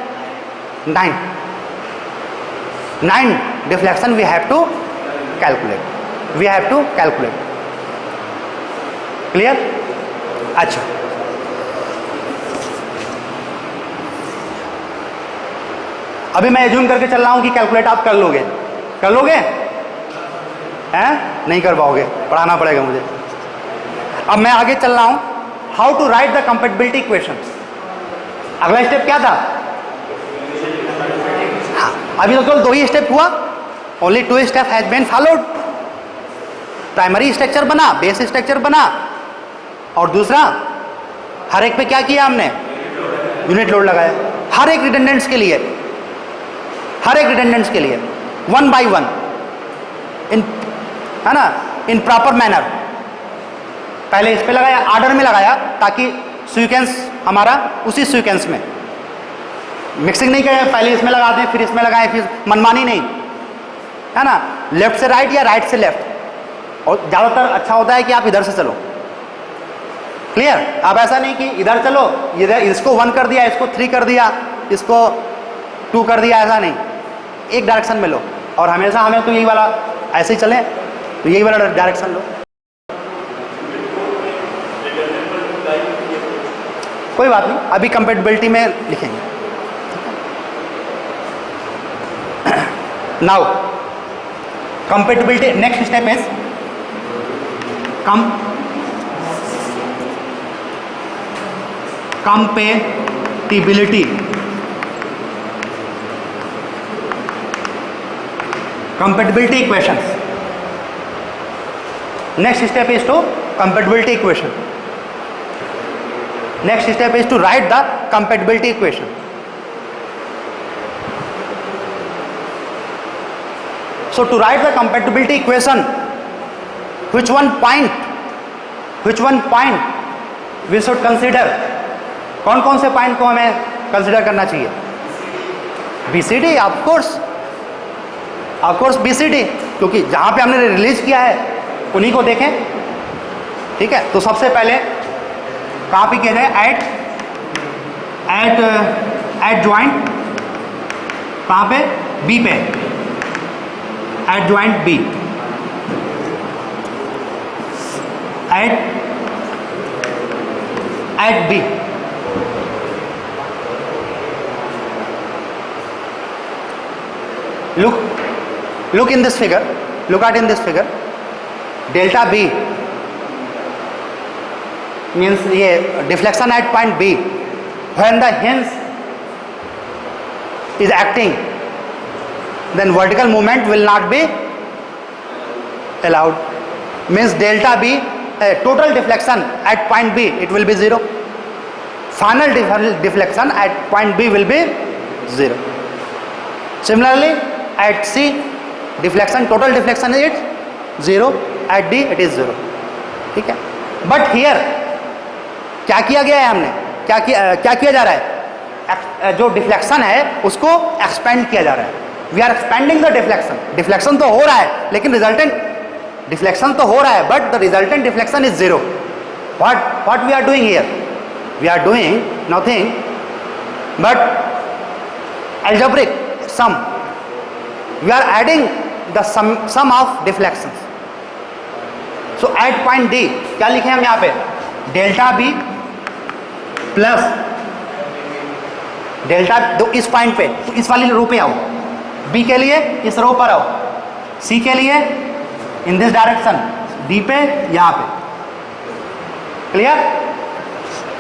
9 deflection we have to calculate, clear? अच्छा, अभी मैं एज्यूम करके चल रहा हूं कि कैलकुलेट आप कर लोगे हैं? नहीं कर पाओगे, पढ़ाना पड़ेगा मुझे। अब मैं आगे चल रहा हूं, how to write the compatibility equation. अगला स्टेप क्या था? अभी तो केवल 2 ही स्टेप हुआ, only 2 step has been followed. Primary structure बना, बेस स्ट्रक्चर बना, और दूसरा हर एक पे क्या किया हमने? यूनिट लोड लगाया, हर एक रिडंडेंट्स के लिए, 1 by 1 इन, है ना, इन प्रॉपर मैनर। पहले इस पे लगाया, ऑर्डर में लगाया, ताकि सीक्वेंस हमारा उसी सीक्वेंस में, मिक्सिंग नहीं करें, पहले इसमें लगा दें फिर इसमें लगाएं, फिर मनमानी नहीं, है ना, लेफ्ट से राइट या राइट से लेफ्ट। और ज़्यादातर अच्छा होता है कि आप इधर से चलो, क्लियर? अब ऐसा नहीं कि इधर चलो, इधर इसको 1 कर दिया, इसको 3 कर दिया, इसको 2 कर दिया, ऐसा नहीं, एक डायरेक्शन में लो। और हमेशा हमें तो यही वाला, ऐसे ही चले तो यही वाला डायरेक्शन लो, कोई बात नहीं, अभी कंपैटिबिलिटी में लिखेंगे। Now compatibility, next step is compatibility equations. Next step is to compatibility equation. Next step is to write the compatibility equation. So to write the compatibility equation, which one point we should consider? कौन कौन से point को हमें consider करना चाहिए? BCD, of course BCD, क्योंकि जहां पे हमने रिलीज किया है उन्हीं को देखें, ठीक है? तो सबसे पहले कहाँ पे किया जाए? एट जॉइंट, कहाँ पे? बी पे, at joint B, at B. look in this figure, look at in this figure, delta B means ये deflection at point B when the hinge is acting, then vertical movement will not be allowed, means delta B total deflection at point B it will be 0, final deflection at point B will be 0. Similarly at C deflection, total deflection is 0, at D it is 0. ठीक है, but here क्या किया गया है, हमने क्या किया जा रहा है, जो डिफ्लेक्शन है उसको एक्सपेंड किया जा रहा है. We are expanding the deflection. Deflection तो हो रहा है लेकिन रिजल्टेंट डिफ्लेक्शन तो हो रहा है but the resultant deflection is 0. What we are doing here, we are doing nothing but algebraic sum. We are adding the sum of deflections. So at point D क्या लिखे हम यहाँ पे, डेल्टा बी प्लस डेल्टा, तो इस point पे, तो इस वाली रो पे आओ, बी के लिए इस रो पर आओ, सी के लिए इन दिस डायरेक्शन, डी पे यहाँ पे. क्लियर?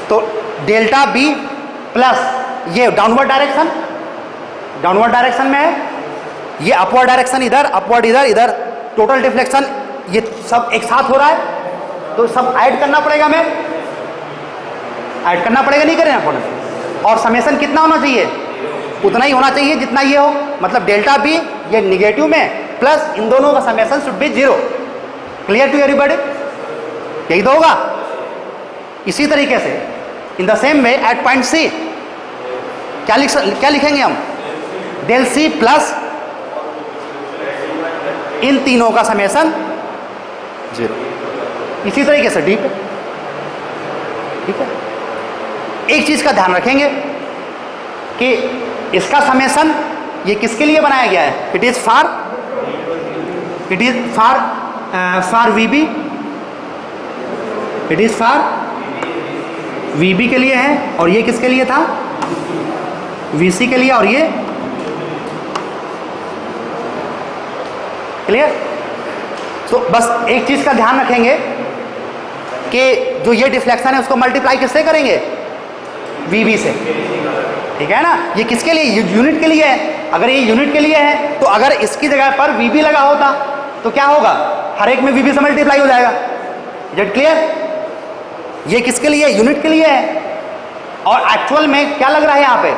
तो डेल्टा बी प्लस ये डाउनवर्ड डायरेक्शन में है, ये अपवर्ड डायरेक्शन इधर, अपवर्ड इधर, इधर टोटल डिफ्लेक्शन, ये सब एक साथ हो रहा है तो सब ऐड करना पड़ेगा, ऐड करना पड़ेगा, नहीं करना पड़ेगा. और समेशन कितना होना चाहिए, उतना ही होना चाहिए जितना ये हो, मतलब डेल्टा बी ये निगेटिव में प्लस इन दोनों का summation should be 0. Clear to everybody? यही तो होगा. इसी तरीके से in the same way at point C क्या लिखेंगे हम, डेल सी प्लस इन तीनों का समेशन 0. इसी तरीके से डी पे. ठीक है, एक चीज का ध्यान रखेंगे कि इसका समेशन ये किसके लिए बनाया गया है, it is for VB, it is for VB के लिए है, और ये किसके लिए था, वीसी के लिए, और ये क्लियर. तो बस एक चीज का ध्यान रखेंगे कि जो ये डिफ्लेक्शन है उसको मल्टीप्लाई किससे करेंगे, वीबी से. ठीक है ना, ये किसके लिए, यूनिट के लिए है. अगर ये यूनिट के लिए है तो अगर इसकी जगह पर वीबी लगा होता तो क्या होगा, हर एक में वीबी से मल्टीप्लाई हो जाएगा. Is it clear? ये किसके लिए, यूनिट के लिए है, और एक्चुअल में क्या लग रहा है यहाँ पे,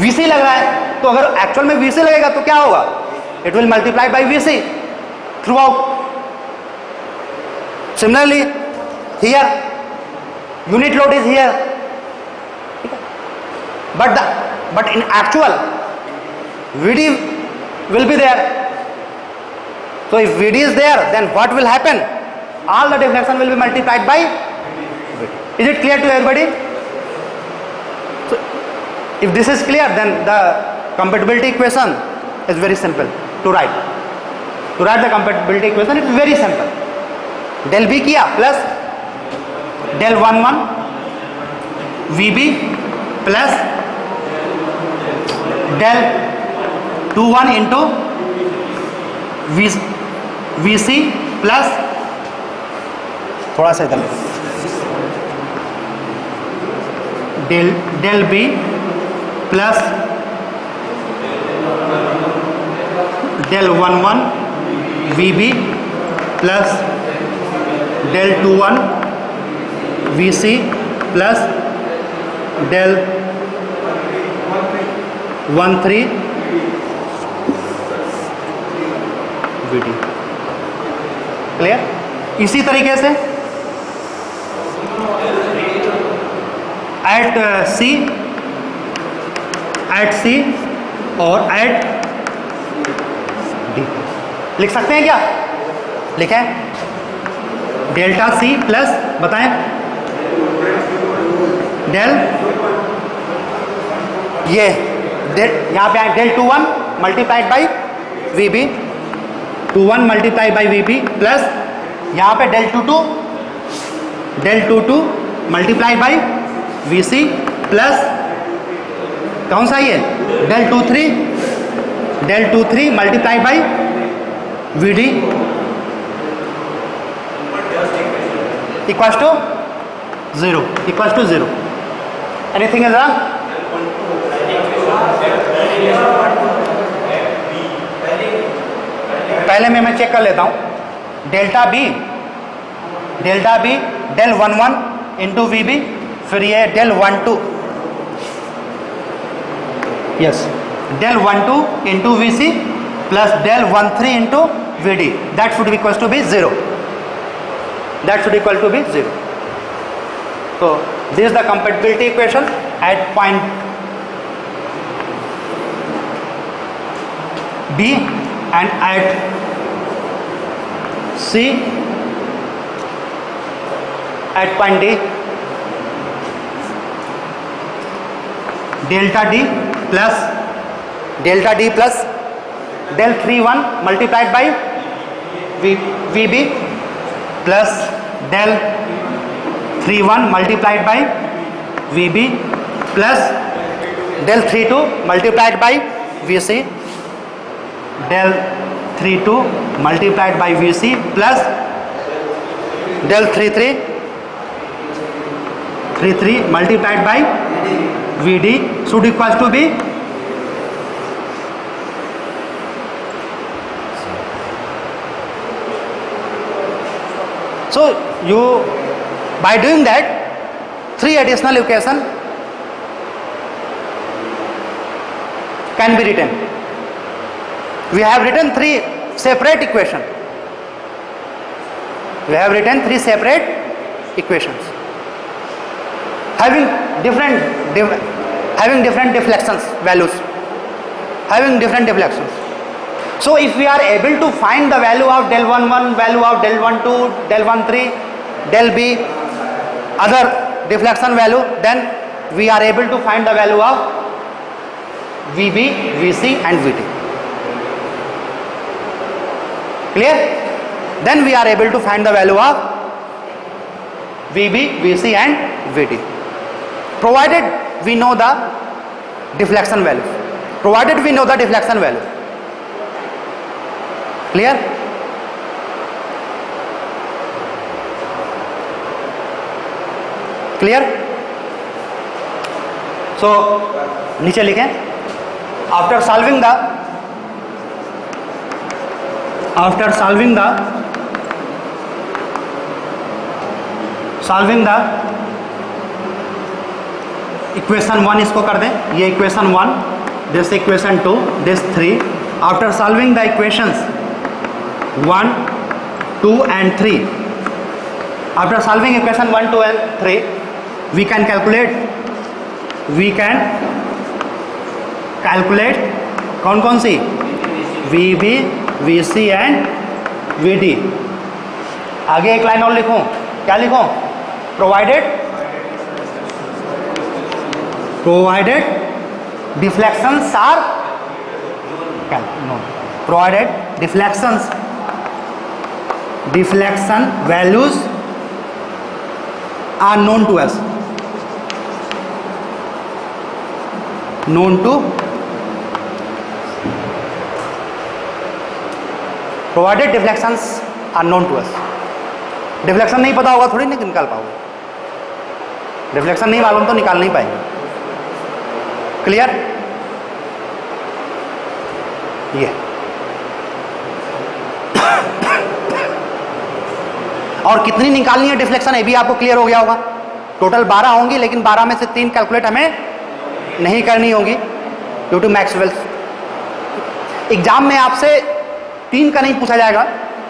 वीसी लग रहा है. तो अगर एक्चुअल में वीसी लगेगा तो क्या होगा, it will multiply by VC throughout. Similarly here unit load is here, but in actual VD will be there. So if VD is there, then what will happen, all the deflection will be multiplied by VD. Is it clear to everybody? So if this is clear, then the compatibility equation is very simple to write the compatibility equation. It's very simple. Del B किया plus del 11 VB plus del 21 into VC plus थोड़ा सा इधर del B plus del 11 VB plus del 21 VC plus del 13 VD. Clear? इसी तरीके से eight सी और eight D लिख सकते हैं क्या, लिखें डेल्टा सी प्लस बताएं डेल, ये यहाँ पे आए del 21 multiplied by V B, two one multiply by V B plus यहाँ पे del 2 multiply by V C plus कौन सा ये del 2 3 multiply by V D equals to 0. Anything is wrong? पहले मैं चेक कर लेता हूं delta B del 1 1 into V B, फिर ये del 1 2 yes del 1 2 into V C plus del 1 3 into V D, that should equal to be 0. So this is the compatibility equation at point B and at C at point D. Delta D plus del 3 1 multiplied by VB plus del 3 1 multiplied by VB plus del 3 2 multiplied by VC, del 3 2 multiplied by VC plus del 3 3 multiplied by VD should equals to be so you by doing that 3 additional equation can be written. We have written 3 separate equations. Having different deflections values, so if we are able to find the value of del 1 1, value of del 1 2, del 1 3, del B other deflection value, then we are able to find the value of VB, VC and VT. Clear? Then we are able to find the value of VB, VC and VT, provided we know the deflection value. Clear? So नीचे लिखें after solving the equation 1 इसको कर दें, ये equation 1, this equation 2, this 3. After solving the equations 1, 2 and 3, after solving equation 1, 2 and 3, we can calculate कौन सी VB, VC and VD. आगे एक line और लिखूं, क्या लिखूं? provided deflections are provided deflection values are known to us, provided deflections are known to us. Deflection नहीं पता होगा थोड़ी नहीं निकाल पाओगे, डिफ्लेक्शन नहीं मालूम तो निकाल नहीं पाएंगे. क्लियर? ये और कितनी निकालनी है डिफ्लेक्शन, ये भी आपको क्लियर हो गया होगा. टोटल 12 होंगी, लेकिन 12 में से 3 कैलकुलेट हमें नहीं करनी होगी ड्यू टू मैक्सवेल्स. एग्जाम में आपसे 3 का नहीं पूछा जाएगा,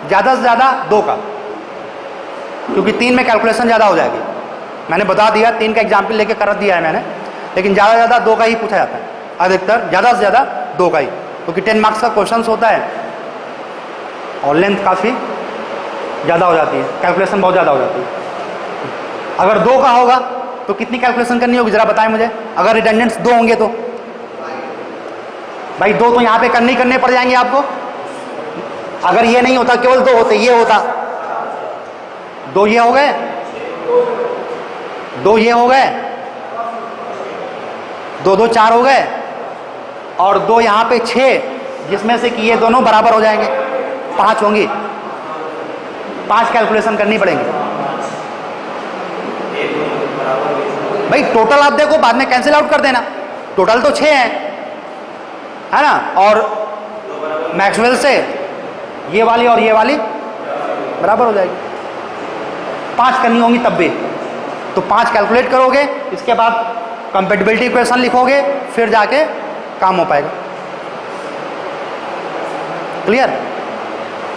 ज़्यादा से ज़्यादा 2 का, क्योंकि 3 में कैलकुलेशन ज़्यादा हो जाएगी. मैंने बता दिया, 3 का एग्जाम्पल लेके कर दिया है मैंने, लेकिन ज़्यादा से ज़्यादा 2 का ही पूछा जाता है, अधिकतर ज़्यादा से ज़्यादा 2 का ही, क्योंकि 10 मार्क्स का क्वेश्चन होता है और लेंथ काफ़ी ज़्यादा हो जाती है, कैलकुलेशन बहुत ज़्यादा हो जाती है. अगर 2 का होगा तो कितनी कैलकुलेशन करनी होगी ज़रा बताएं मुझे. अगर रिडंडेंट्स 2 होंगे तो भाई 2 तो यहाँ पे करने पड़ जाएंगे आपको। अगर ये नहीं होता, केवल 2 होते, ये होता, 2 ये हो गए, 2 ये हो गए, 2 2 4 हो गए, और 2 यहाँ पे 6, जिसमें से कि ये दोनों बराबर हो जाएंगे, 5 होंगी। 5 कैलकुलेशन करनी पड़ेंगी भाई। टोटल आप देखो, बाद में कैंसिल आउट कर देना। टोटल तो 6 है ना, और मैक्सवेल से ये वाली और ये वाली बराबर हो जाएगी। 5 करनी होंगी तब भी, तो 5 कैलकुलेट करोगे, इसके बाद कंपैटिबिलिटी इक्वेशन लिखोगे, फिर जाके काम हो पाएगा। क्लियर?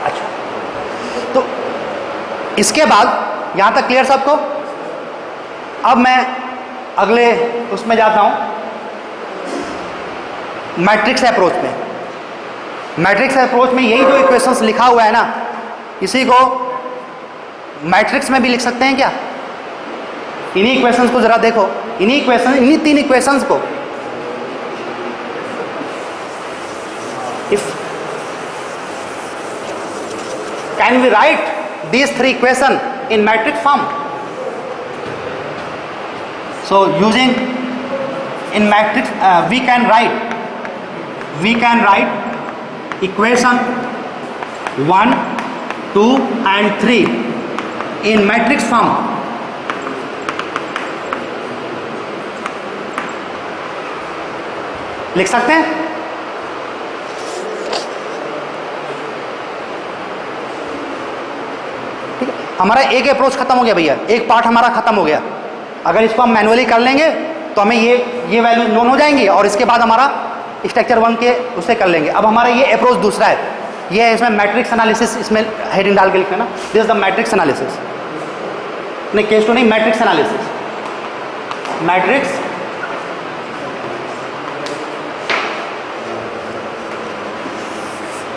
अच्छा, तो इसके बाद यहां तक क्लियर सबको? अब मैं अगले उसमें जाता हूं, मैट्रिक्स अप्रोच में। मैट्रिक्स अप्रोच में यही जो इक्वेशंस लिखा हुआ है ना, इसी को मैट्रिक्स में भी लिख सकते हैं क्या? इन्हीं इक्वेशंस को जरा देखो, इन्हीं 3 इक्वेशंस को if can we write these 3 equation in matrix form? So using in matrix we can write equation 1 2 and 3 in matrix form. लिख सकते हैं? ठीक है, हमारा एक अप्रोच खत्म हो गया भैया, एक पार्ट हमारा खत्म हो गया। अगर इसको हम मैनुअली कर लेंगे तो हमें ये वैल्यू नोन हो जाएंगी, और इसके बाद हमारा स्ट्रक्चर 1 के उससे कर लेंगे। अब हमारा ये अप्रोच दूसरा है, ये है इसमें मैट्रिक्स एनालिसिस, इसमें हेडिंग डाल के लिखना, this is the matrix analysis. नहीं, केस 2 नहीं, मैट्रिक्स एनालिसिस। मैट्रिक्स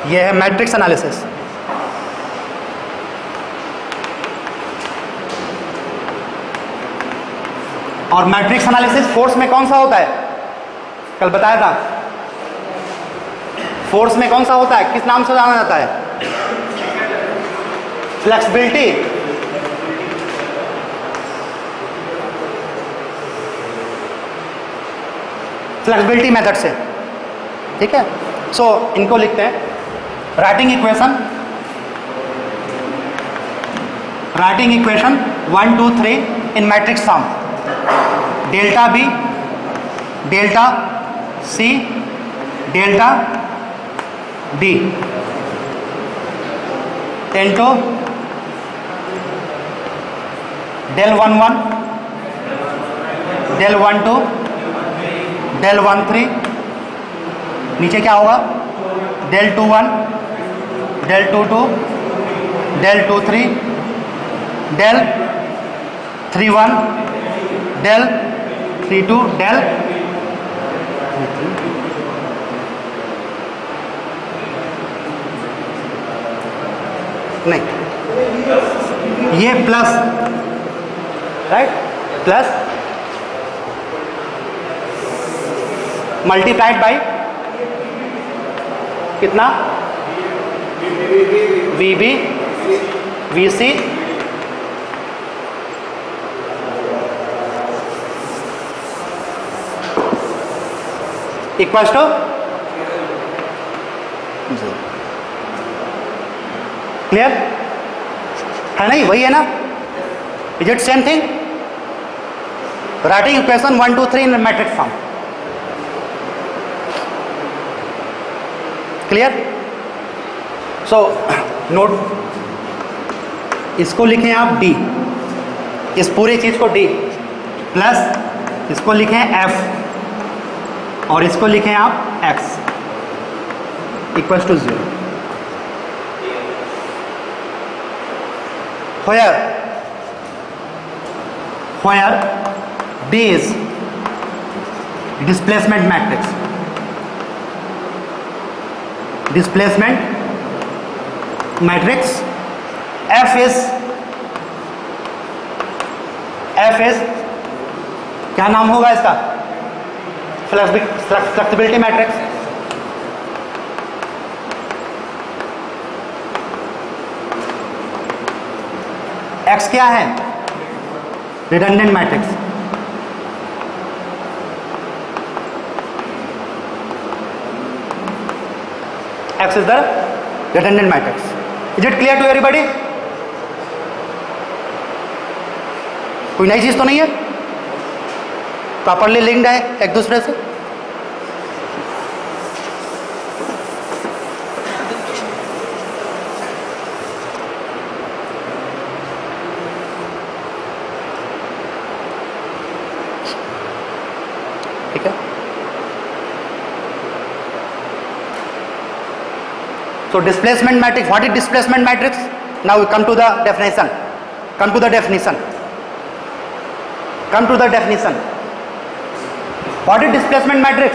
ये है मैट्रिक्स एनालिसिस। और मैट्रिक्स एनालिसिस फोर्स में कौन सा होता है? कल बताया था, फोर्स में कौन सा होता है, किस नाम से जाना जाता है? फ्लेक्सिबिलिटी। फ्लेक्सिबिलिटी मेथड से, ठीक है। सो इनको लिखते हैं writing equation 1 2 3 in matrix form. Delta B, delta C, delta D into del 1 1, del 1 2, del 1 3, नीचे क्या होगा? del 2 1, del 2 2, del 2 3, del 3 1, del 3 2, del नहीं, ये plus, right, plus multiplied by कितना? VB VC equals to clear है? नहीं, वही है ना? Is it same thing? Writing equation 1 2 3 in matrix form. Clear? So note, इसको लिखें आप D, इस पूरी चीज को D, प्लस इसको लिखें F, और इसको लिखें आप X equals to 0। where D is displacement matrix, F is क्या नाम होगा इसका? Flexibility matrix. एक्स क्या है? Redundant matrix. X is the redundant matrix. Is it clear to everybody? कोई नई चीज तो नहीं है? प्रॉपरली लिंक्ड है एक दूसरे से। ठीक है। So displacement matrix, what is displacement matrix? Now we come to the definition. Come to the definition. Come to the definition. What is displacement matrix?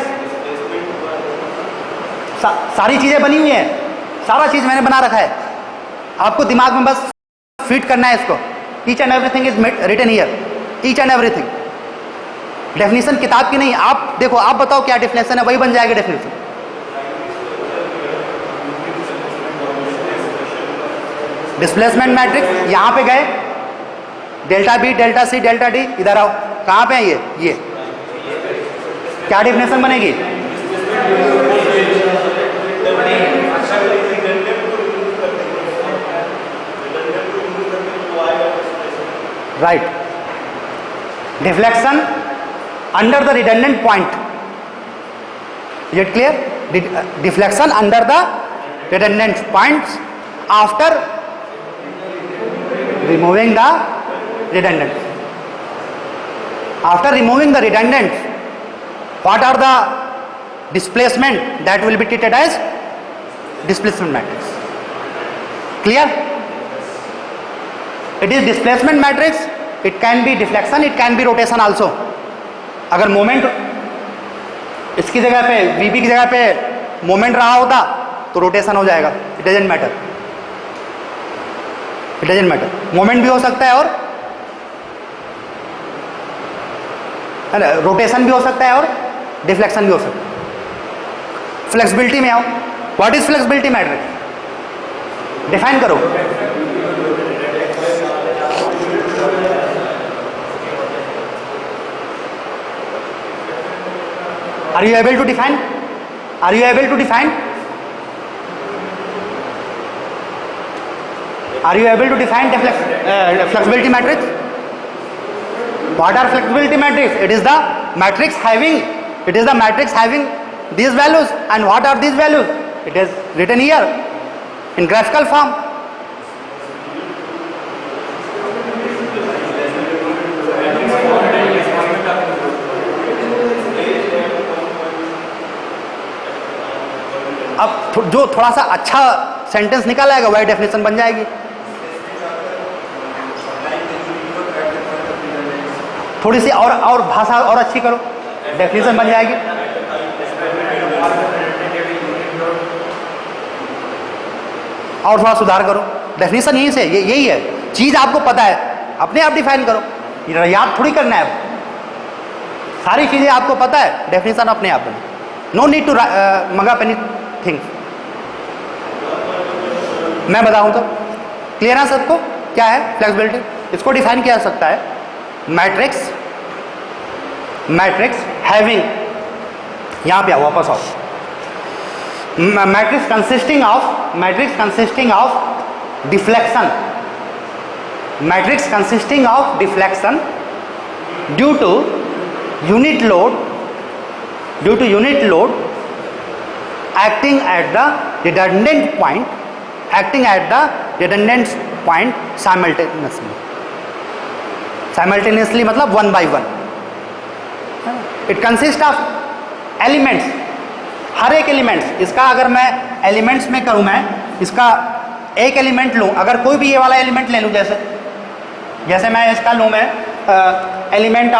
सारी चीजें बनी हुई हैं, सारा चीज मैंने बना रखा है, आपको दिमाग में बस फिट करना है इसको। Each and everything is written here. Each and everything. Definition किताब की नहीं, आप देखो, आप बताओ क्या डेफिनेशन है, वही बन जाएगा डेफिनेशन। डिस्प्लेसमेंट मैट्रिक्स, यहां पे गए, delta B, delta C, delta D, इधर आओ, कहां पे है ये क्या डेफिनेशन बनेगी? Right. Deflection under the redundant point. Is it clear? Deflection under the redundant points after removing the redundant. After removing the redundant, what are the displacement that will be treated as displacement matrix? Clear? It is displacement matrix. It can be deflection, it can be rotation also. अगर moment इसकी जगह पे, वीबी की जगह पे moment रहा होता तो रोटेशन हो जाएगा। It doesn't matter, it doesn't matter. Moment भी हो सकता है और रोटेशन भी हो सकता है और डिफ्लेक्शन भी हो सकता है। फ्लेक्सिबिलिटी में आओ। What is flexibility matrix? Define करो। Are you able to define? Are you able to define? Are you able to define flexibility matrix? What are flexibility matrix? It is the matrix having, it is the matrix having these values. And what are these values? It is written here in graphical form. अब जो थोड़ा सा अच्छा sentence निकाल आएगा वही definition बन जाएगी। थोड़ी सी और भाषा और अच्छी करो, डेफिनेशन बन जाएगी। और थोड़ा सुधार करो, डेफिनेशन यहीं से, यही है चीज, आपको पता है, अपने आप डिफाइन करो, याद थोड़ी करना है। सारी चीजें आपको पता है, डेफिनेशन अपने आप बने। No need to mug up anything. मैं बताऊं तो क्लियर है सबको क्या है फ्लेक्सिबिलिटी? इसको डिफाइन किया जा सकता है मैट्रिक्स, मैट्रिक्स हैविंग, यहां पे आओ, वापस आओ, matrix consisting of deflection, matrix consisting of deflection due to unit load acting at the redundant point simultaneously मतलब one by one. It consists of elements, हर एक एलिमेंट्स, इसका अगर मैं एलिमेंट्स में करूं, मैं इसका एक एलिमेंट लूं, अगर कोई भी ये वाला एलिमेंट ले लूं, जैसे मैं इसका लूं, मैं element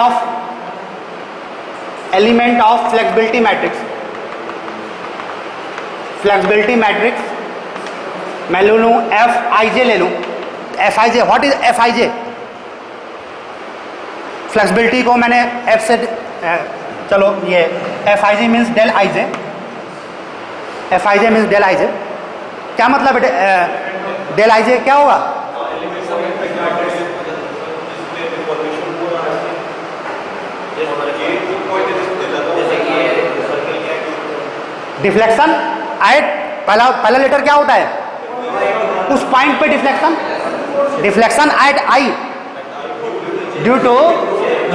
of flexibility matrix, flexibility matrix मैं लूँ एफ आई जे ले लूँ। F I J, what is F I J? Flexibility को मैंने एफ से, चलो ये F I J means del I J, F I J means del I J. क्या मतलब है डेल आई जे? क्या होगा? डिफ्लेक्शन एट, पहला लेटर क्या होता है, उस पॉइंट पे deflection at I due to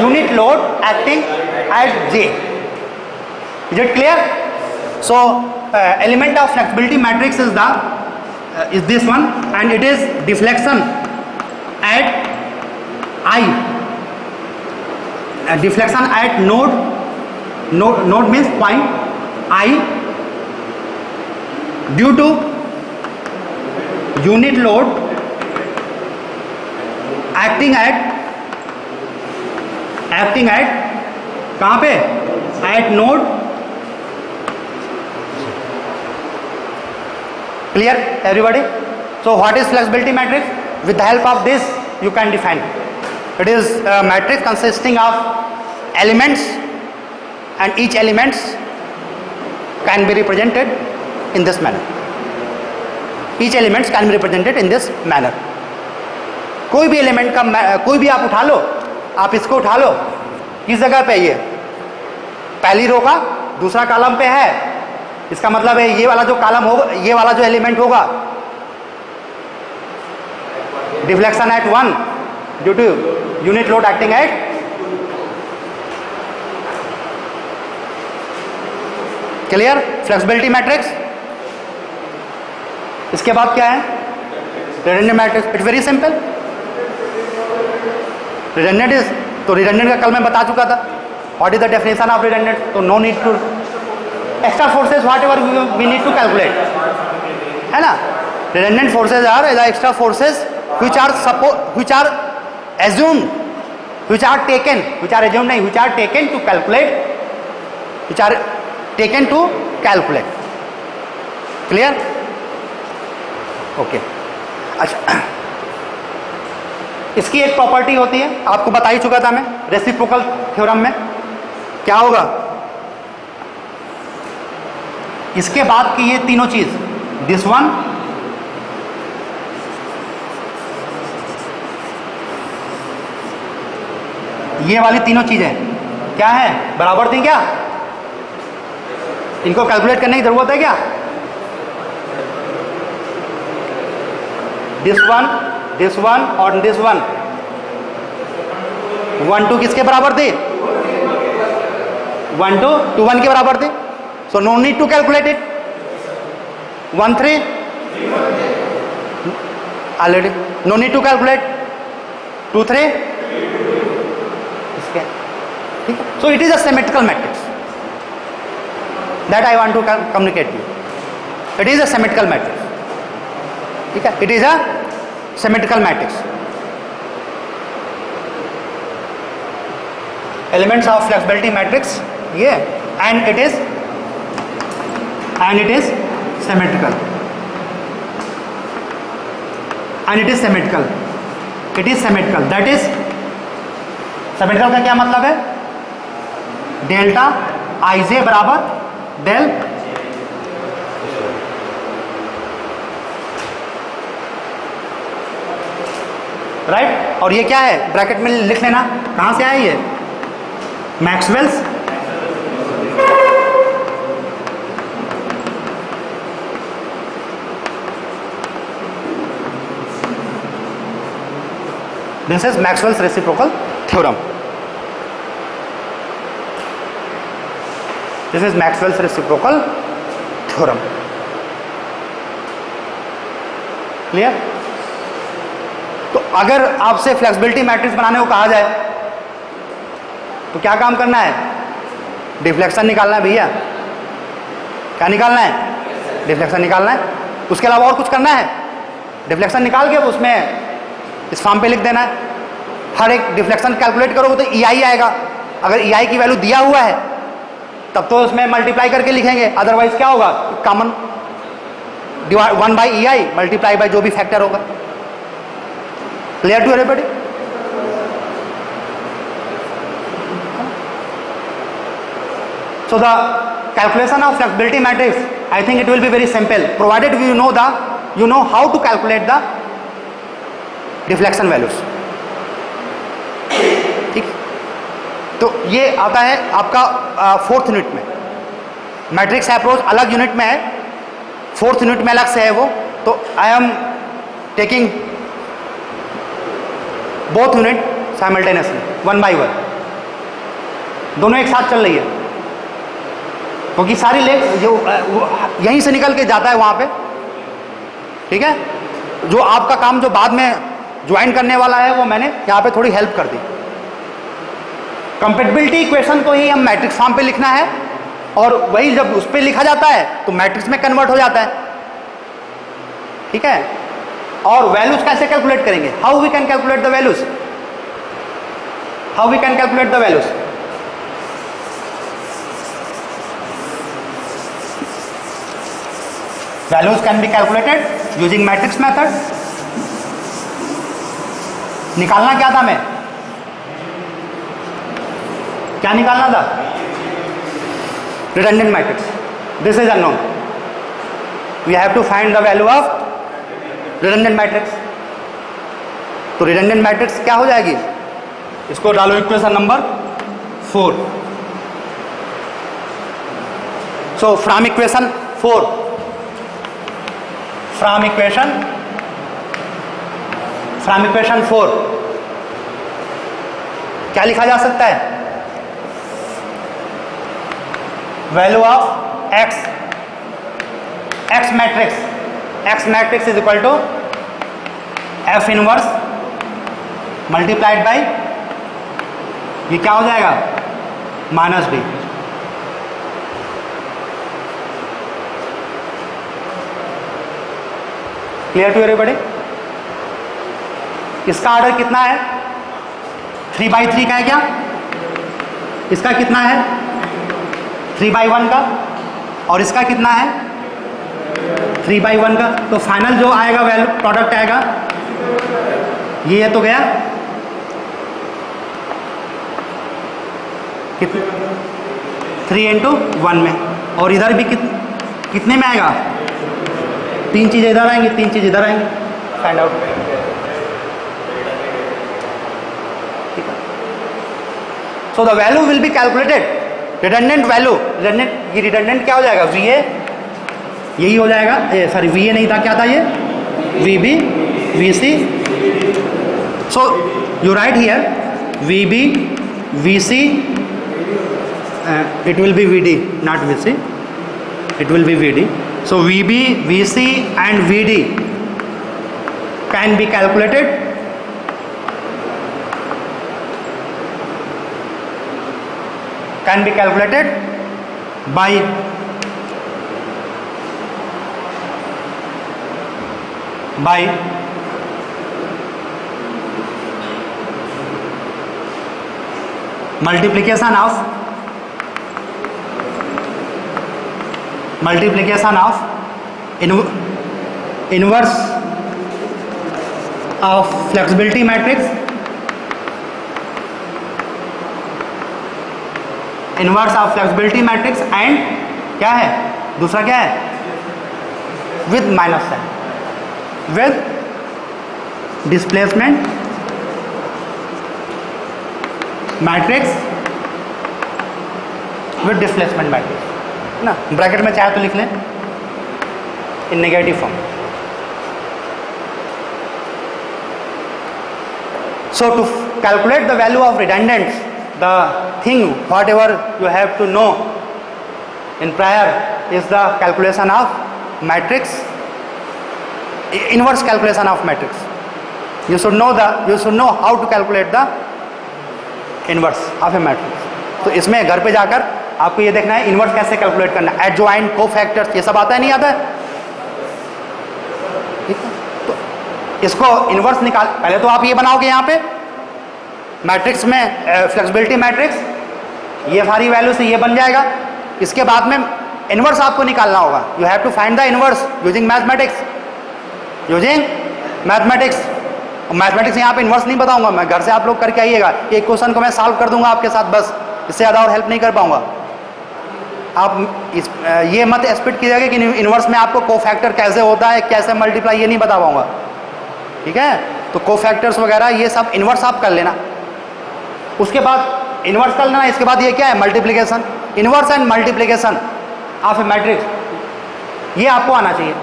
unit load acting at J. Is it clear? So element of flexibility matrix is this one and it is deflection at I, deflection at node means point I due to unit load acting at कहाँ पे, at node. Clear everybody? So what is flexibility matrix? With the help of this you can define. It is a matrix consisting of elements and each elements can be represented in this manner. Each elements can be represented in this manner. कोई भी element का कोई भी आप उठा लो, आप इसको उठा लो, किस जगह पे, ये पहली रो का दूसरा कॉलम पे है, इसका मतलब है ये वाला जो कॉलम होगा, ये वाला जो एलिमेंट होगा, deflection at 1 due to unit load acting at, clear? Flexibility matrix. इसके बाद क्या है, redundant matrix. It's very simple. Redundant is, तो रिडंडेंट का कल मैं बता चुका था. What is the definition of redundant? तो no need to extra forces whatever we need to calculate, है ना. Redundant forces are the extra forces which are assumed, which are taken, which are assumed नहीं, which are taken to calculate, which are taken to calculate. Clear? Okay. अच्छा, इसकी एक property होती है, आपको बता ही चुका था मैं रेसिप्रोकल थ्योरम में. क्या होगा, इसके बाद की ये तीनों चीज, दिस वन, ये वाली तीनों चीजें क्या है, बराबर थी क्या? इनको कैलकुलेट करने की जरूरत है क्या? दिस वन और दिस वन, 1 2 किसके बराबर थी? 1 2 2 1 के बराबर थी. So no need to calculate it. 1 3 already, no need to calculate. 2 3, ठीक है. So it is a symmetrical matrix that I want to communicate you. It is a symmetrical matrix, ठीक है. It is a symmetrical matrix. Elements of flexibility matrix ये, and it is symmetrical, and it is symmetrical. It is symmetrical, that is, symmetrical का क्या मतलब है? Delta आई जे बराबर del right. और ये क्या है, ब्रैकेट में लिख लेना. कहां से आया ये? Maxwell's this is Maxwell's reciprocal theorem. This is Maxwell's reciprocal theorem. Clear? तो अगर आपसे फ्लेक्सिबिलिटी मैट्रिक्स बनाने को कहा जाए तो क्या काम करना है? डिफ्लेक्शन निकालना है भैया. क्या निकालना है? डिफ्लेक्शन निकालना है. उसके अलावा और कुछ करना है? डिफ्लेक्शन निकाल के उसमें इस फॉर्म पे लिख देना है. हर एक डिफ्लेक्शन कैलकुलेट करोगे तो EI आएगा. अगर EI की वैल्यू दिया हुआ है तब तो उसमें मल्टीप्लाई करके लिखेंगे, अदरवाइज क्या होगा, common 1 by EI multiply by जो भी फैक्टर होगा. Clear to everybody? So the calculation of flexibility matrix, I think it will be very simple, provided you know how to calculate the deflection values. ठीक, तो ये आता है आपका 4th unit में. मैट्रिक्स अप्रोच अलग यूनिट में है, 4th यूनिट में अलग से है वो, तो I am taking both unit simultaneously 1 by 1, दोनों एक साथ चल रही है, क्योंकि सारी लेग जो यहीं से निकल के जाता है वहां पे, ठीक है। जो आपका काम जो बाद में ज्वाइन करने वाला है वो मैंने यहाँ पे थोड़ी हेल्प कर दी। कंपेटिबिलिटी इक्वेशन को ही हम मैट्रिक्स फॉर्म पे लिखना है, और वही जब उस पर लिखा जाता है तो मैट्रिक्स में कन्वर्ट हो जाता है, ठीक है। और वैल्यूज कैसे कैलकुलेट करेंगे? How we can calculate the values, how we can calculate the values? Values can be calculated using matrix method. निकालना क्या था, मैं क्या निकालना था? Redundant matrix. This is unknown, we have to find the value of redundant matrix. तो redundant matrix क्या हो जाएगी? इसको डालो equation number 4। So from equation 4, from equation 4 क्या लिखा जा सकता है? Value of x matrix is equal to F inverse multiplied by, ये क्या हो जाएगा? Minus B. Clear to everybody? इसका ऑर्डर कितना है? 3/3 का है क्या? इसका कितना है? 3/1 का। और इसका कितना है? 3/1 का। तो फाइनल जो आएगा वैल्यू प्रोडक्ट आएगा ये तो गया कितने? 3 into 1 में। और इधर भी कितने में आएगा? 3 चीज़ें इधर आएंगी, 3 चीज़ इधर आएंगी। Find out. So the value will be calculated redundant value. Redundant, ये रिडंडेंट क्या हो जाएगा? VA, यही हो जाएगा। सॉरी VA नहीं था, क्या था ये? VB, VC। So you right here VB, VC, it will be VD, not VC, it will be VD. So VB, VC and VD can be calculated by multiplication of inverse of flexibility matrix, and क्या है दूसरा? क्या है? With minus sign, with displacement matrix, with displacement matrix ना। Bracket में चाहे तो लिख लें in negative form. So to calculate the value of redundants, the thing whatever you have to know in prior is the calculation of matrix, inverse calculation of matrix. You should know how to calculate the inverse of a matrix. तो इसमें घर पे जाकर आपको ये देखना है inverse कैसे कैलकुलेट करना है, एडजॉइंट, कोफैक्टर्स, ये सब आता है नहीं आता है? ठीक है, तो इसको इनवर्स निकाल, पहले तो आप ये बनाओगे यहाँ पे मैट्रिक्स में फ्लेक्सिबिलिटी मैट्रिक्स, ये सारी वैल्यू से ये बन जाएगा। इसके बाद में इनवर्स आपको निकालना होगा। You have to find the inverse using mathematics, mathematics यहाँ पे इनवर्स नहीं बताऊंगा मैं, घर से आप लोग करके आइएगा। एक क्वेश्चन को मैं सॉल्व कर दूंगा आपके साथ, बस इससे ज़्यादा और हेल्प नहीं कर पाऊंगा। आप ये मत एक्सपेक्ट कीजिएगा कि इनवर्स में आपको कोफैक्टर कैसे होता है, कैसे मल्टीप्लाई, ये नहीं बता पाऊंगा, ठीक है। तो कोफैक्टर्स वगैरह ये सब इनवर्स आप कर लेना। उसके बाद इनवर्स कर लेना, इसके बाद ये क्या है? Multiplication. Inverse and multiplication of A matrix, ये आपको आना चाहिए।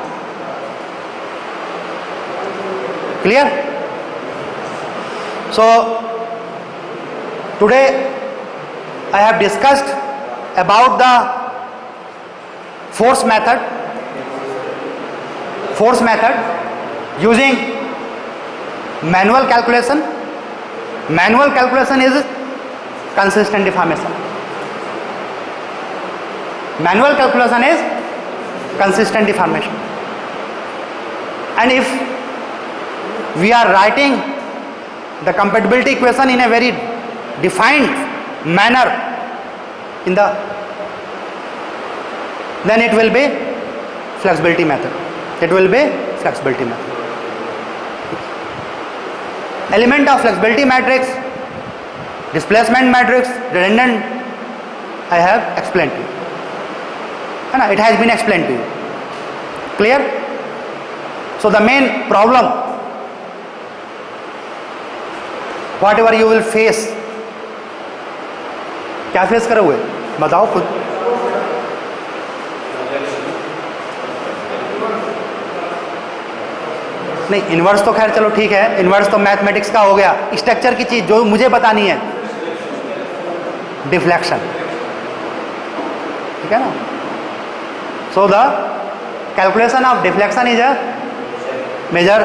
Clear? So today I have discussed about the force method using manual calculation. Manual calculation is consistent deformation. Manual calculation is consistent deformation. And if we are writing the compatibility equation in a very defined manner then it will be flexibility method. It will be flexibility method. Element of flexibility matrix, displacement matrix, redundant, I have explained to you. It has been explained to you. Clear? So the main problem, whatever you will face, क्या face करोगे बताओ खुद। नहीं, inverse तो खैर चलो ठीक है, इन्वर्स तो मैथमेटिक्स का हो गया। स्ट्रक्चर की चीज जो मुझे बतानी है, डिफ्लेक्शन, ठीक है ना। So the calculation of deflection is a major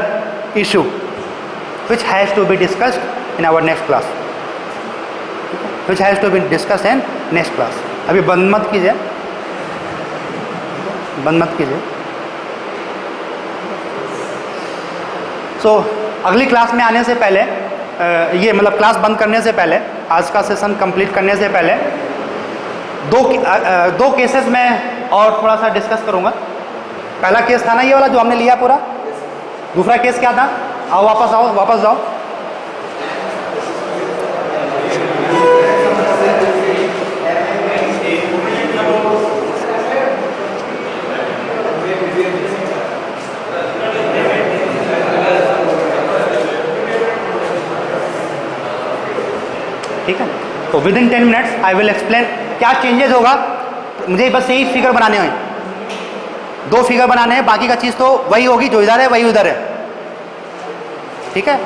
issue which has to be discussed in our next class. Which has to be discussed in next class. अभी बंद मत कीजिए, बंद मत कीजिए। सो अगली क्लास में आने से पहले, ये मतलब क्लास बंद करने से पहले, आज का सेशन कंप्लीट करने से पहले दो केसेस में और थोड़ा सा डिस्कस करूँगा। पहला केस था ना ये वाला जो हमने लिया पूरा। दूसरा केस क्या था? आओ वापस आओ, वापस जाओ। ठीक है, तो with in 10 minutes I will explain क्या चेंजेस होगा। मुझे बस यही फिगर बनाने हैं, 2 फिगर बनाने हैं, बाकी का चीज तो वही होगी, जो इधर है वही उधर है। ठीक है,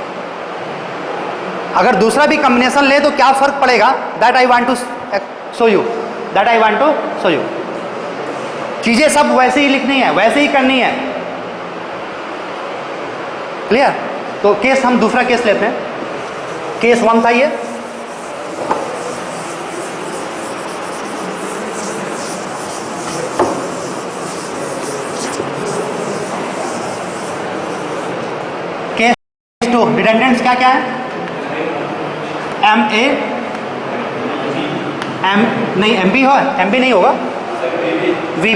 अगर दूसरा भी कॉम्बिनेशन ले तो क्या फर्क पड़ेगा, that I want to show you, that I want to show you. चीजें सब वैसे ही लिखनी है, वैसे ही करनी है। क्लियर? तो केस हम दूसरा केस लेते हैं। केस 1 था ये। तो रिडंडेंट्स क्या क्या है? एम नहीं, एम बी नहीं होगा, V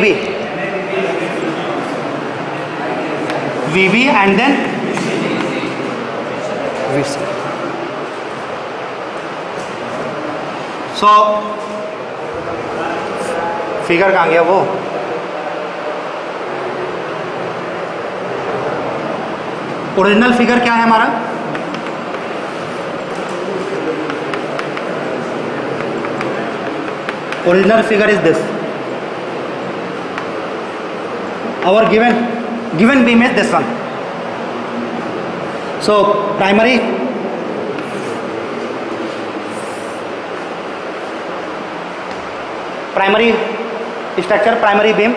B and then V C. So figure कहाँ गया वो? ओरिजिनल फिगर क्या है हमारा? Original figure is this. Our given beam is this one. So primary structure, primary beam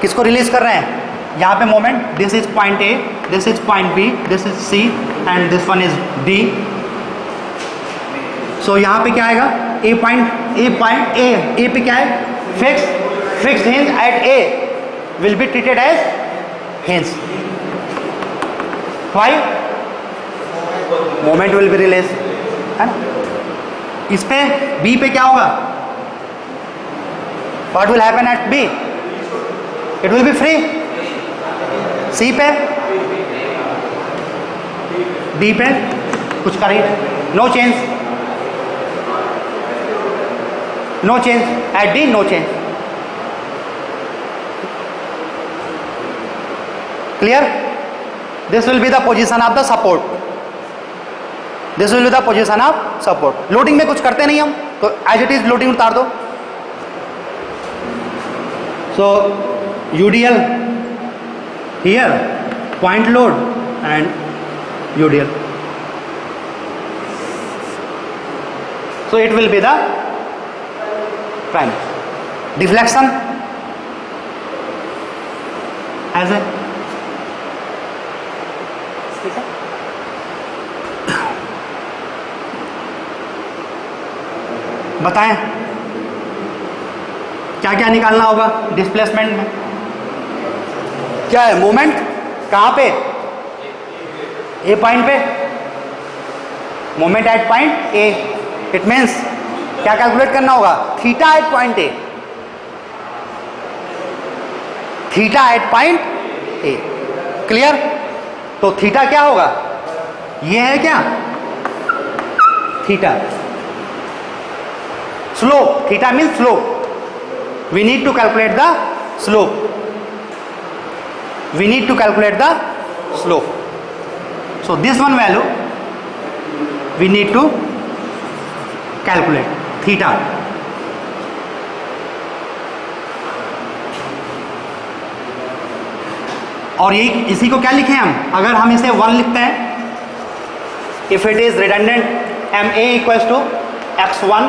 किसको रिलीज कर रहे हैं? यहाँ पे moment, this is point A, this is point B, this is C and this one is D. So यहाँ पे क्या आएगा? ए पे क्या है? Fixed hinge eight A will be treated as hinge. Why? Moment will be release, है ना। इस पे बी पे क्या होगा? What will happen at B? It will be free. C पे, डी पे कुछ करिए, no change at D, no change. Clear? This will be the position of the support, this will be the position of support. Loading में कुछ करते नहीं हम, तो एज इट इज लोडिंग उतार दो। So UDL here, point load and UDL. So it will be the prime. Deflection as a, ठीक है, बताएं क्या क्या निकालना होगा डिस्प्लेसमेंट में? क्या है मोमेंट? कहाँ पे? ए पॉइंट पे, moment at point A. It means क्या कैलकुलेट करना होगा? Theta at point A. Theta at point A. Clear? तो थीटा क्या होगा? ये है क्या? Theta. Slope. Theta means slope. We need to calculate the slope. We need to calculate the slope. So this one value we need to calculate theta. और ये इसी को क्या लिखें हम? अगर हम इसे 1 लिखते हैं, if it is redundant ma equals to x1,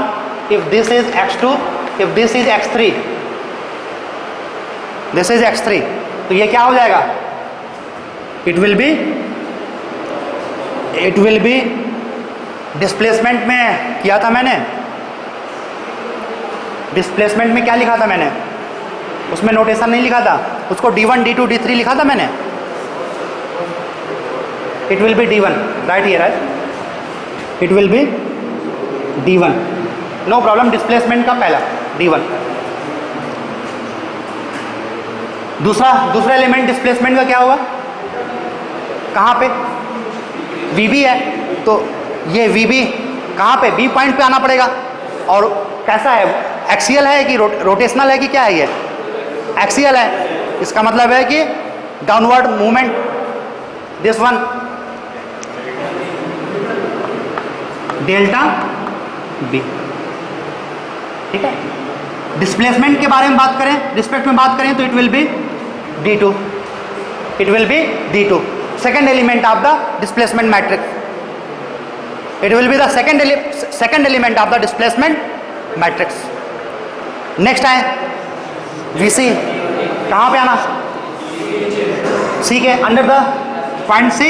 if this is x2, if this is x3, this is x3, तो ये क्या हो जाएगा? it will be डिस्प्लेसमेंट में किया था मैंने. डिस्प्लेसमेंट में क्या लिखा था मैंने? उसमें नोटेशन नहीं लिखा था, उसको d1 d2 d3 लिखा था मैंने. it will be d1 right here, right? it will be d1, no problem. Displacement का पहला d1. दूसरा एलिमेंट डिस्प्लेसमेंट का क्या होगा? कहाँ पे? VB है, तो ये VB कहाँ पे? B पॉइंट पे आना पड़ेगा. और कैसा है? एक्सियल है कि रोटेशनल है कि क्या है? ये एक्सियल है. इसका मतलब है कि downward movement, this one delta B. ठीक है. डिस्प्लेसमेंट के बारे में बात करें, रिस्पेक्ट में बात करें, तो it will be d2. It will be d2, second element of the displacement matrix. It will be the second element of the displacement matrix. Next है VC. कहाँ पे आना? C के under the point C,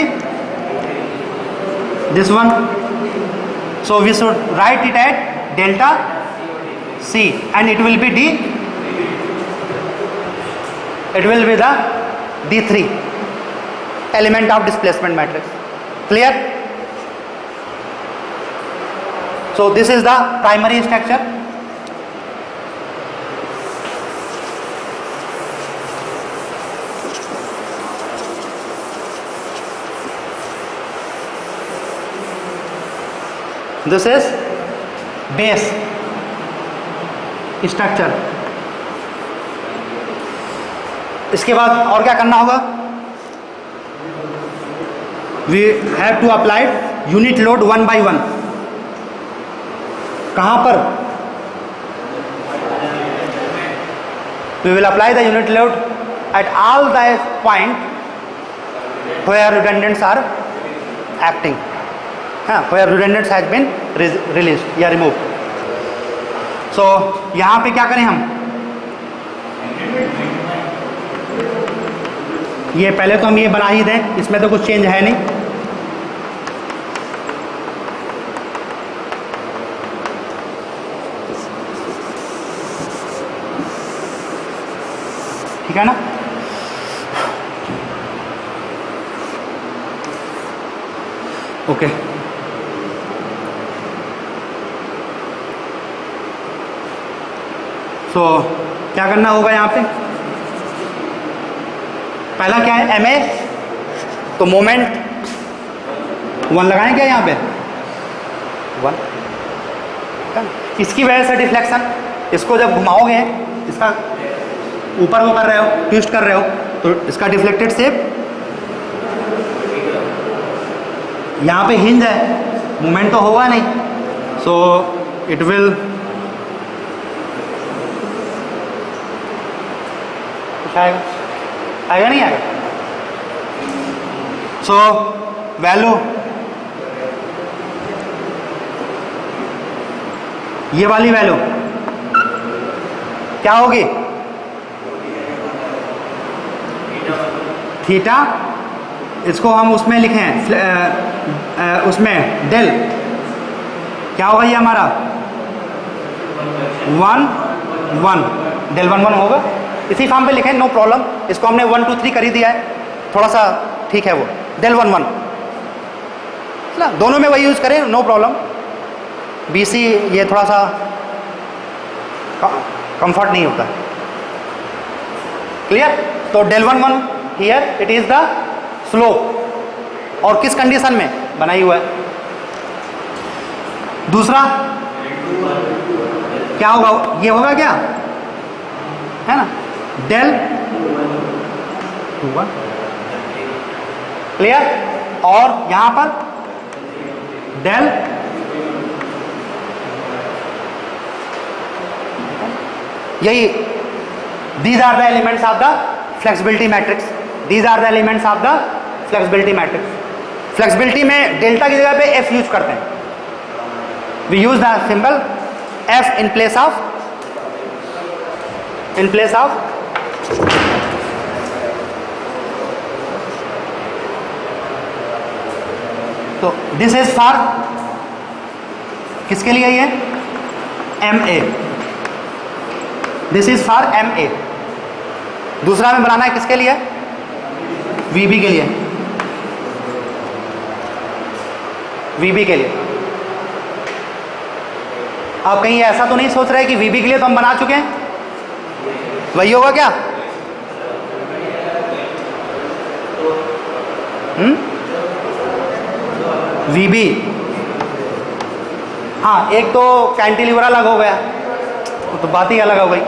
this one. So we should write it at delta C and it will be D. It will be the D3 element of displacement matrix. Clear? So this is the primary structure. This is base structure. इसके बाद और क्या करना होगा? We have to apply unit load 1 by 1. कहाँ पर? We will apply the unit load at all the point where redundants are acting. हाँ, where redundants has been released या रिमूव्ड. सो यहाँ पे क्या करें हम? ये पहले तो हम ये बना ही दें, इसमें तो कुछ चेंज है नहीं. ठीक है ना? ओके. सो क्या करना होगा यहाँ पे? पहला क्या है? MA. तो मोमेंट 1 लगाएं क्या यहाँ पे? 1. इसकी वजह से डिफ्लेक्शन, इसको जब घुमाओगे, इसका ऊपर वो कर रहे हो, ट्विस्ट कर रहे हो, तो इसका डिफ्लेक्टेड शेप यहाँ पे हिंज है, मूवमेंट तो होगा नहीं. सो इट विल क्या आएगा? आएगा नहीं आएगा? सो वैल्यू ये वाली वैल्यू क्या होगी? थीटा, इसको हम उसमें लिखें उसमें डेल क्या होगा? ये हमारा 1 1 डेल 1 1 होगा। इसी फॉर्म पे लिखें, नो प्रॉब्लम। इसको हमने 1 2 3 कर ही दिया है, थोड़ा सा ठीक है वो डेल 1 1 ना, दोनों में वही यूज करें, नो प्रॉब्लम। BC ये थोड़ा सा कंफर्ट नहीं होता। क्लियर? तो del 1 1 here it is the slope, और किस कंडीशन में बनाई हुआ है? दूसरा क्या होगा? ये होगा क्या, है ना, डेल 2 1। क्लियर? और यहां पर डेल यही, these are the elements of the flexibility matrix, these are the elements of the flexibility matrix। Flexibility में डेल्टा की जगह पे F यूज करते हैं, we use the symbol F in place of तो दिस इज फॉर किसके लिए? ये MA, this is for MA। दूसरा में बनाना है किसके लिए? VB के लिए, VB के लिए। आप कहीं ऐसा तो नहीं सोच रहे कि VB के लिए तो हम बना चुके हैं, वही होगा क्या? VB, हाँ, एक तो कैंटिलीवर अलग हो गया, तो बात ही अलग हो गई।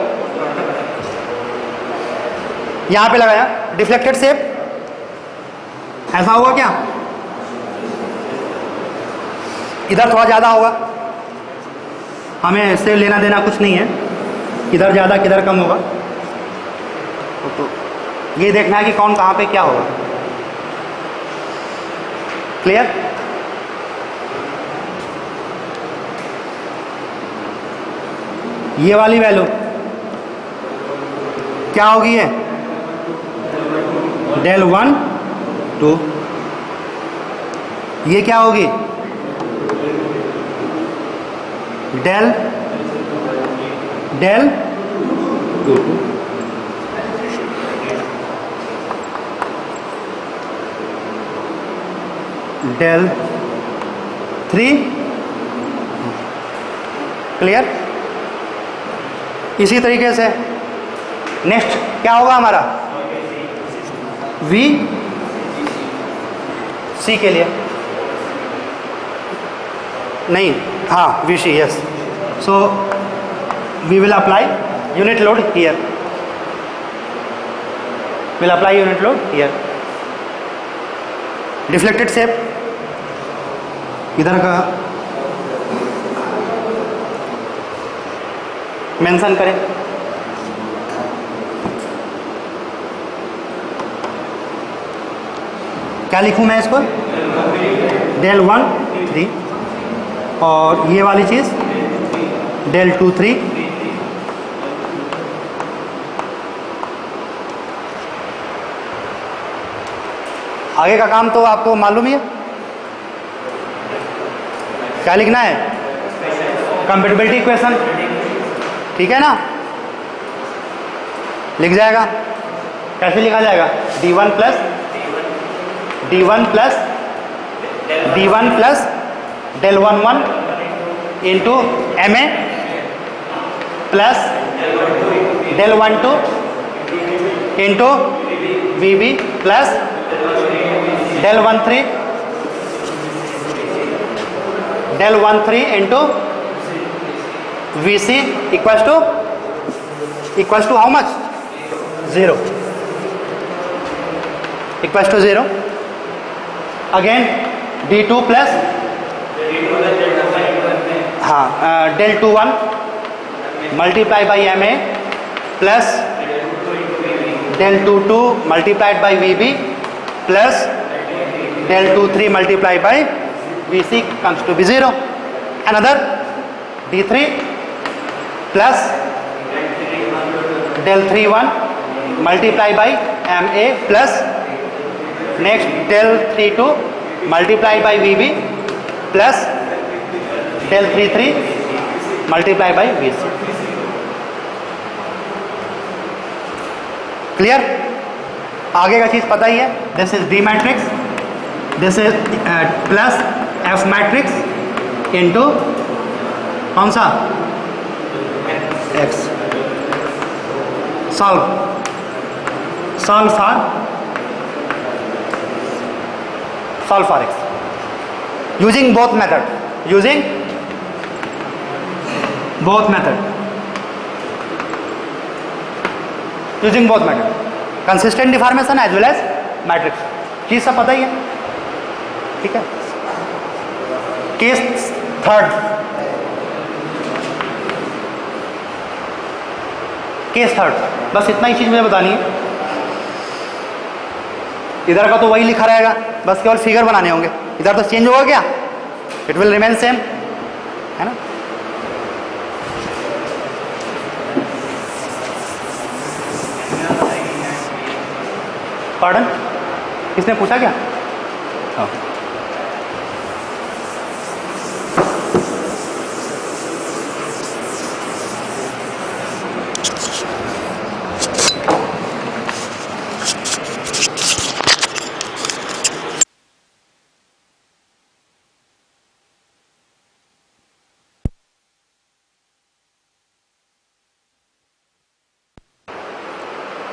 यहां पे लगाया डिफ्लेक्टेड शेप, ऐसा होगा क्या? इधर थोड़ा ज्यादा होगा, हमें इससे लेना देना कुछ नहीं है, किधर ज्यादा किधर कम होगा, तो ये देखना है कि कौन कहां पे क्या होगा। क्लियर? ये वाली वैल्यू क्या होगी? ये डेल 1 2, ये क्या होगी? Del 2 del 3। क्लियर? इसी तरीके से नेक्स्ट क्या होगा हमारा? VC के लिए नहीं, हाँ, VC, yes. So we will apply unit load here, will apply unit load here. Deflected shape इधर का मेंशन करें, क्या लिखूं मैं इसको? डेल 1 3, और ये वाली चीज डेल 2 3। आगे का काम तो आपको मालूम ही है, क्या लिखना है? कंपैटिबिलिटी इक्वेशन, ठीक है ना? लिख जाएगा, कैसे लिखा जाएगा? D1 plus del 1 1 into MA plus del 1 2 into VB plus del 1 3 into VC equals to how much? 0, equals to 0। Again D2 plus, हाँ, del 2 1 multiply by MA plus del 2 multiplied by VB plus del 2 multiplied by VC comes to be 0. Another D3 plus del 3 multiplied by MA plus next del 3 multiplied by VB plus del 3 multiplied by VC. Clear? आगे का चीज पता ही है. This is D matrix, this is plus F matrix into कौन सा X. Solve for X using both method consistent deformation as well as matrix. चीज सब पता ही है. ठीक है. केस थर्ड, बस इतना ही चीज मुझे बतानी है. इधर का तो वही लिखा रहेगा, बस केवल फिगर बनाने होंगे. इधर तो चेंज होगा क्या? इट विल रिमेन सेम, है ना. पार्डन, किसने पूछा क्या? हाँ.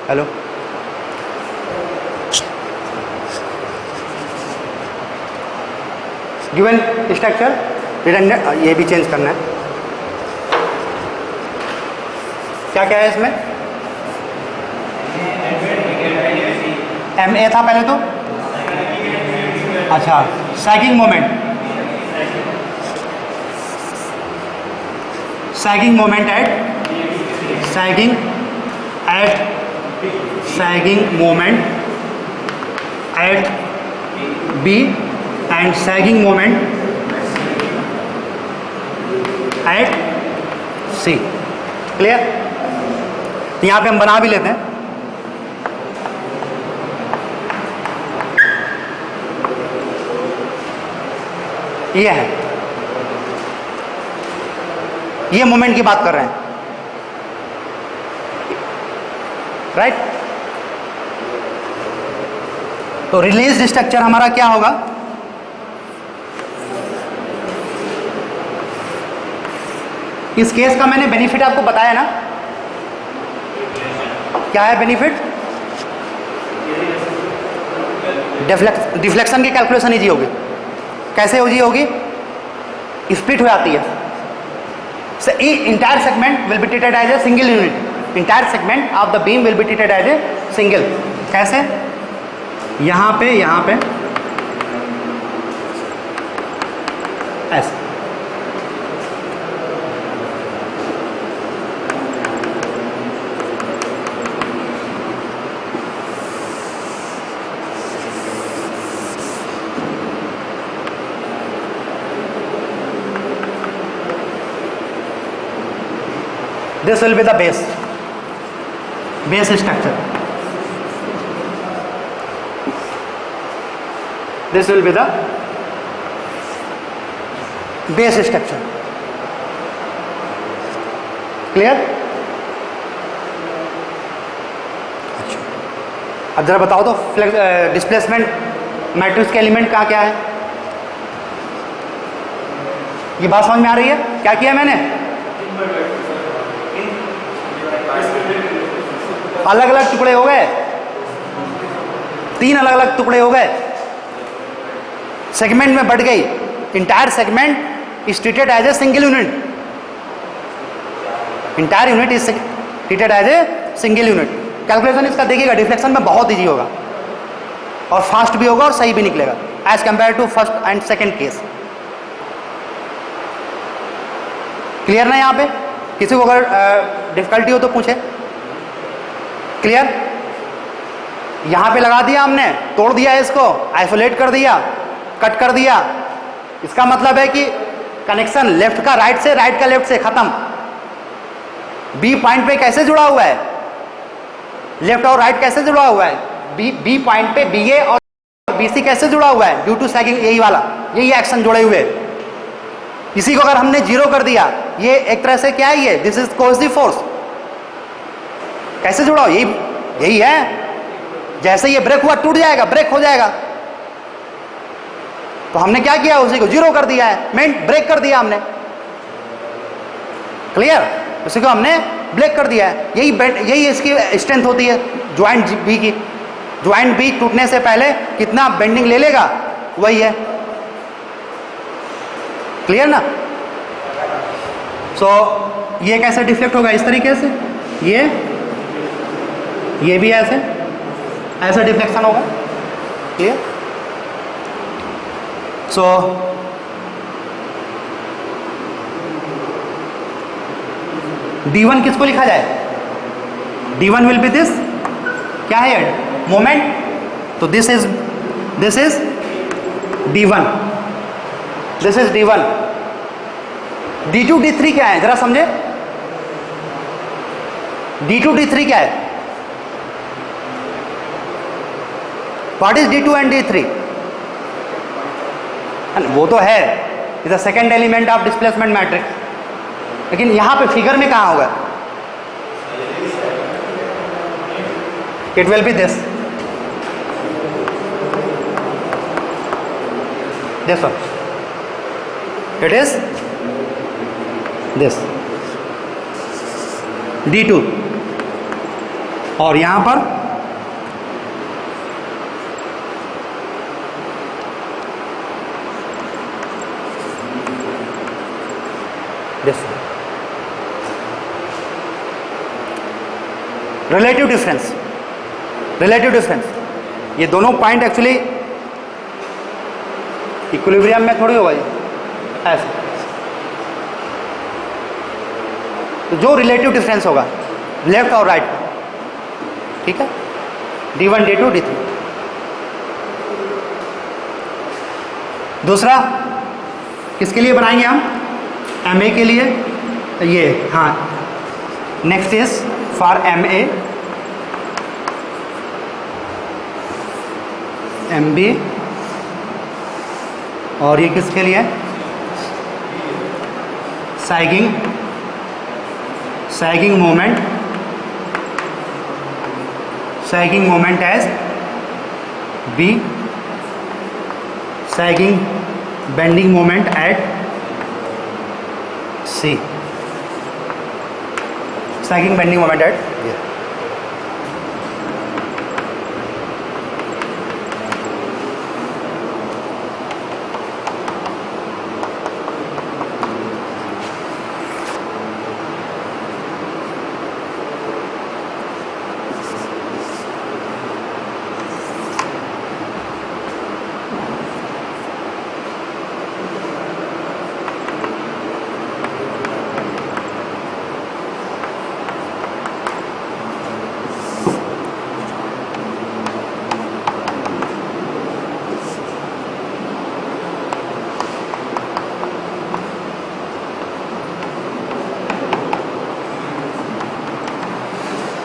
हेलो. गिवन स्ट्रक्चर रिडंडेंट, ये भी चेंज करना है. क्या क्या है इसमें? MA था पहले तो. अच्छा, sagging moment at B and sagging moment at C. Clear? यहाँ पे हम बना भी लेते हैं. ये है, ये मोमेंट की बात कर रहे हैं, राइट? तो रिलीज स्ट्रक्चर हमारा क्या होगा? इस केस का मैंने बेनिफिट आपको बताया ना. क्या है बेनिफिट? डिफ्लेक्शन की कैलकुलेशन इजी होगी. कैसे इजी होगी? स्प्लिट हो जाती है. Entire segment will be treated as a single unit. Entire segment of the beam will be treated as a single. कैसे? यहाँ पे ऐसे. This will be the base structure. This will be the base structure. Clear? अच्छा, अब जरा बताओ तो displacement matrix के एलिमेंट क्या क्या है? ये बात समझ में आ रही है? क्या किया मैंने? अलग अलग टुकड़े हो गए, 3 अलग अलग टुकड़े हो गए, सेगमेंट में बढ़ गई. Entire segment is treated as a single unit. Entire unit is treated as a single unit. Calculation इसका देखिएगा, डिफ्लेक्शन में बहुत इजी होगा और फास्ट भी होगा और सही भी निकलेगा as compare to first and second case. Clear ना? यहाँ पे किसी को अगर डिफिकल्टी हो तो पूछे. क्लियर? यहां पे लगा दिया हमने, तोड़ दिया इसको, आइसोलेट कर दिया, कट कर दिया। इसका मतलब है कि कनेक्शन लेफ्ट का राइट से, राइट का लेफ्ट से खत्म। बी पॉइंट पे कैसे जुड़ा हुआ है, लेफ्ट और राइट कैसे जुड़ा हुआ है, बी पॉइंट पे बी ए और BC कैसे जुड़ा हुआ है, ड्यू टू सैगिंग, यही वाला, यही एक्शन जुड़े हुए। इसी को अगर हमने जीरो कर दिया, ये एक तरह से क्या है, ये दिस इज कोहेसिव फोर्स। कैसे जुड़ा हो, यही है। जैसे ये ब्रेक हुआ टूट जाएगा, ब्रेक हो जाएगा। तो हमने क्या किया, उसी को जीरो कर दिया है, मेन ब्रेक कर दिया हमने। क्लियर, उसी को हमने ब्रेक कर दिया है। यही इसकी स्ट्रेंथ होती है ज्वाइंट बी की। ज्वाइंट बी टूटने से पहले कितना बेंडिंग ले लेगा, वही है। क्लियर ना। सो ये कैसे डिफ्लेक्ट होगा, इस तरीके से, ये भी ऐसे डिफ्लेक्शन होगा। क्लियर। सो D1 किसको लिखा जाए, D1 विल बी दिस, क्या है ये, मोमेंट। तो this is D1, this is D1। D2 D3 क्या है, जरा समझे। D2 D3 क्या है, what is D2 and D3। वो तो है, is the second element of displacement matrix, लेकिन यहां पे फिगर में कहां होगा, it will B this one, it is this D2, और यहां पर this रिलेटिव डिफरेंस। ये दोनों पॉइंट एक्चुअली इक्विलिब्रियम में थोड़ी होगा, ऐसे। तो जो रिलेटिव डिफरेंस होगा लेफ्ट और राइट, ठीक है, D1 D2 D3। दूसरा किसके लिए बनाएंगे हम, MA के लिए, ये, हाँ, next is for MA, MB, और ये किसके लिए, sagging moment as B, sagging bending moment at C, sagging bending moment at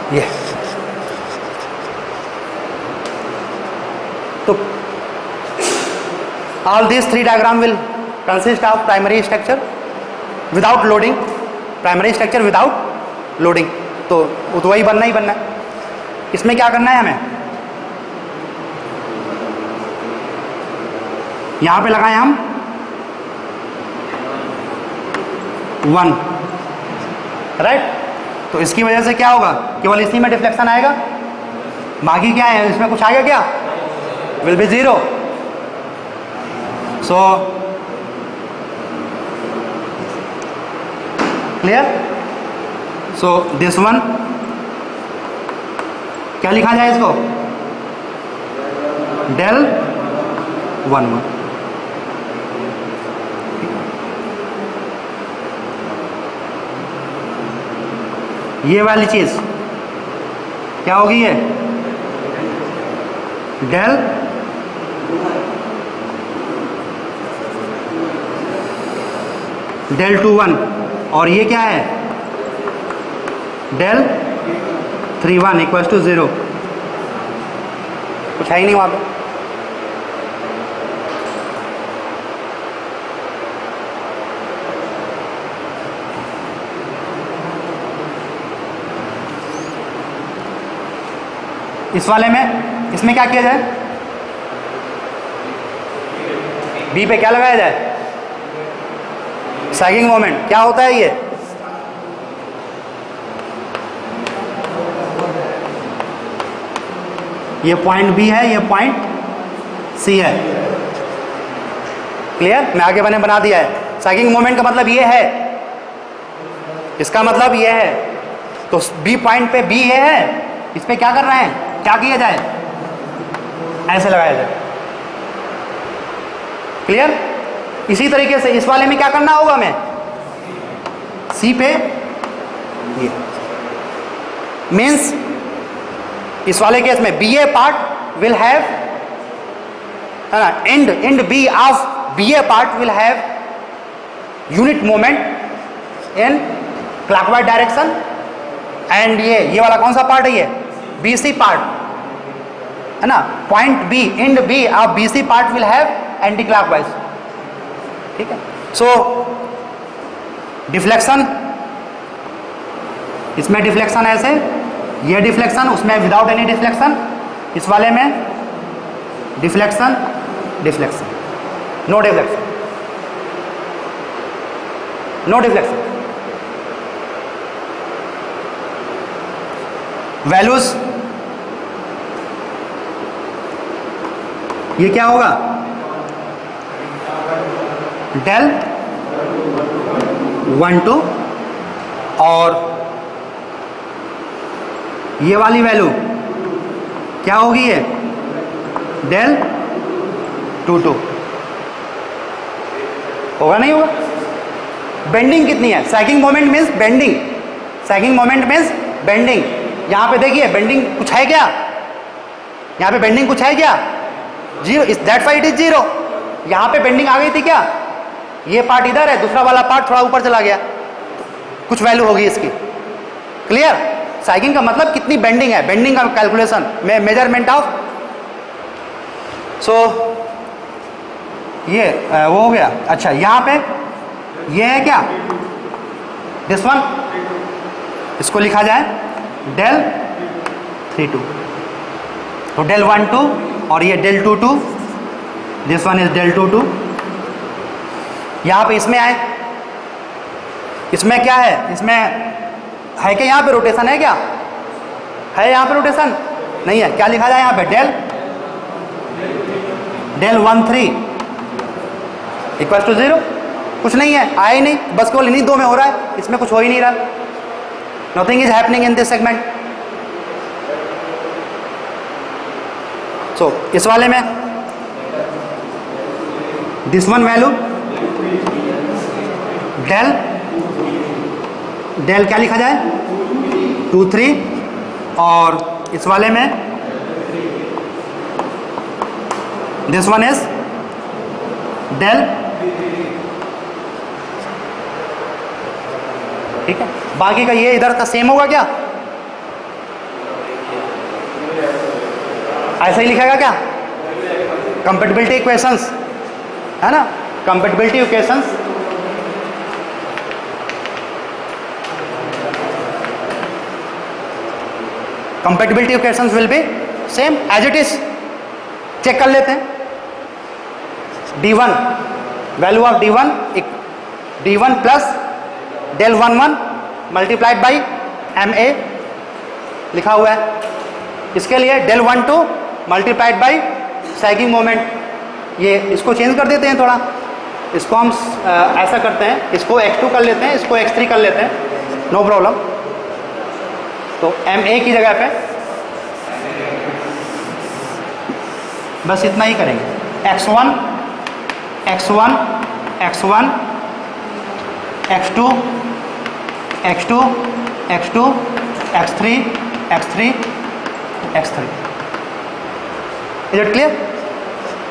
B। तो all these three diagram will consist of primary structure without loading, तो वही बनना ही बनना है। इसमें क्या करना है हमें, यहां पे लगाए हम 1, राइट। तो इसकी वजह से क्या होगा, केवल इसी में डिफ्लेक्शन आएगा, बाकी क्या है, इसमें कुछ आएगा क्या, will be 0. So clear. So this one क्या लिखा जाए इसको, del 1 1। ये वाली चीज क्या होगी, ये डेल डेल 2 1 और ये क्या है डेल 3 1 इक्वल टू 0। कुछ है ही नहीं वहां पे। इस वाले में इसमें क्या किया जाए, बी पे क्या लगाया जाए, सैगिंग मोमेंट। क्या होता है ये पॉइंट बी है, ये पॉइंट सी है। क्लियर? मैं आगे मैंने बना दिया है। सैगिंग मोमेंट का मतलब ये है, इसका मतलब ये है। तो बी पॉइंट पे बी ये है, इस पे क्या कर रहे हैं, क्या किया जाए, ऐसे लगाया जाए। क्लियर? इसी तरीके से इस वाले में क्या करना होगा, हमें सी पे ये मीन्स इस वाले केस में B A part will have and B of B A part will have unit moment in clockwise direction and ये वाला कौन सा पार्ट है, ये बी सी पार्ट है ना। Point B and B of B C part will have anti clockwise. ठीक है। सो डिफ्लेक्शन, इसमें डिफ्लेक्शन ऐसे, ये डिफ्लेक्शन, उसमें विदाउट एनी डिफ्लेक्शन। इस वाले में deflection deflection, no deflection, no deflection. Values ये क्या होगा, डेल 1 2 और ये वाली वैल्यू क्या होगी, ये डेल 2 2 होगा, नहीं होगा। बेंडिंग कितनी है, sagging moment means bending, sagging moment means bending. यहां पे देखिए बेंडिंग कुछ है क्या, यहां पे बेंडिंग कुछ है क्या, zero, that's why it is 0। यहां पे बेंडिंग आ गई थी क्या, ये पार्ट इधर है, दूसरा वाला पार्ट थोड़ा ऊपर चला गया, कुछ वैल्यू होगी इसकी। क्लियर? सैगिंग का मतलब कितनी बेंडिंग है, बेंडिंग का कैलकुलेशन में मेजरमेंट ऑफ। सो ये वो हो गया। अच्छा, यहां पे ये है क्या, दिस वन, इसको लिखा जाए डेल 3 2, तो डेल 1 2 और ये del 2 2, this one is del 2 2। यहां पे इसमें आए, इसमें क्या है, इसमें है क्या, यहां पे रोटेशन है क्या, है यहां पे रोटेशन नहीं है। क्या लिखा जाए यहां पे, डेल 1 3 इक्वल टू 0। कुछ नहीं है, आया ही नहीं, बस केवल इन्हीं दो में हो रहा है, इसमें कुछ हो ही नहीं रहा। Nothing is happening in this segment. So इस वाले में this one value del, del क्या लिखा जाए 2 3 और इस वाले में दिस वन इज डेल। ठीक है, बाकी का ये इधर का सेम होगा क्या, ऐसा ही लिखेगा क्या, कंपैटिबिलिटी इक्वेशंस है ना, compatibility equations. Compatibility equations will be same as it is. Check कर लेते हैं। d1 value of d1 plus del 1 1 multiplied by ma लिखा हुआ है। इसके लिए del 1 2 multiplied by sagging moment. ये इसको चेंज कर देते हैं थोड़ा, इसको हम ऐसा करते हैं, इसको x2 कर लेते हैं, इसको x3 कर लेते हैं, नो प्रॉब्लम। तो ma की जगह पे बस इतना ही करेंगे, x1 x1 x1 x2 x2 x2 x3 x3 x3। Is it clear?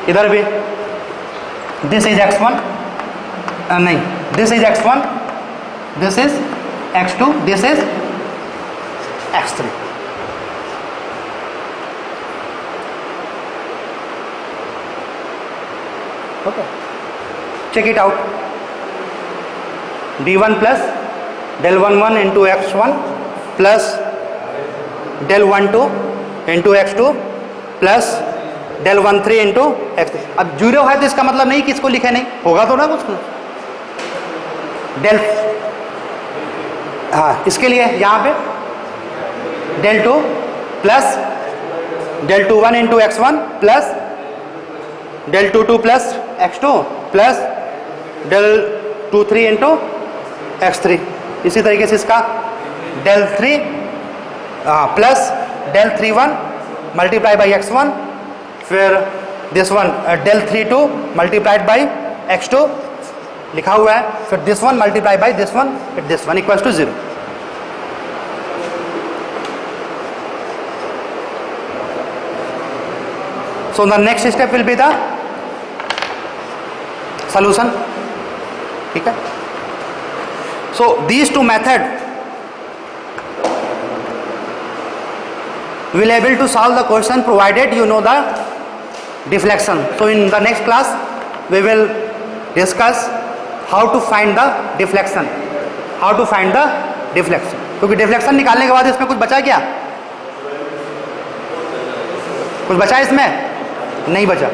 इधर भी दिस इज x1, नहीं this is x1, this is x2, this is x3. Okay, check it out. d1 plus del 11 into x1 plus del 12 into x2 plus del 13 into x3. अब zero है तो इसका मतलब नहीं कि इसको लिखे नहीं, होगा तो ना कुछ डेल, हाँ इसके लिए यहाँ पे del 2 plus del 21 into x1 plus del 22 plus x2 plus del 23 into x3. इसी तरीके से इसका del 3 plus del 31 multiply by x1, फिर this one del 32 multiplied by x2 लिखा हुआ है, फिर this one multiply by this one, फिर this one equals to 0. So the next step will be the solution. ठीक है? So these two methods will able to solve the question provided you know the deflection. So in the next class we will discuss how to find the deflection. How to find the deflection. क्योंकि deflection निकालने के बाद इसमें कुछ बचा क्या? कुछ बचा इसमें? नहीं बचा.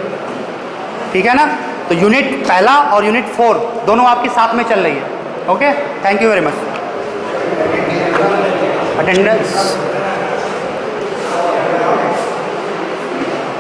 ठीक है ना? तो यूनिट पहला और यूनिट 4 दोनों आपके साथ में चल रही है. Okay, thank you very much. Attendance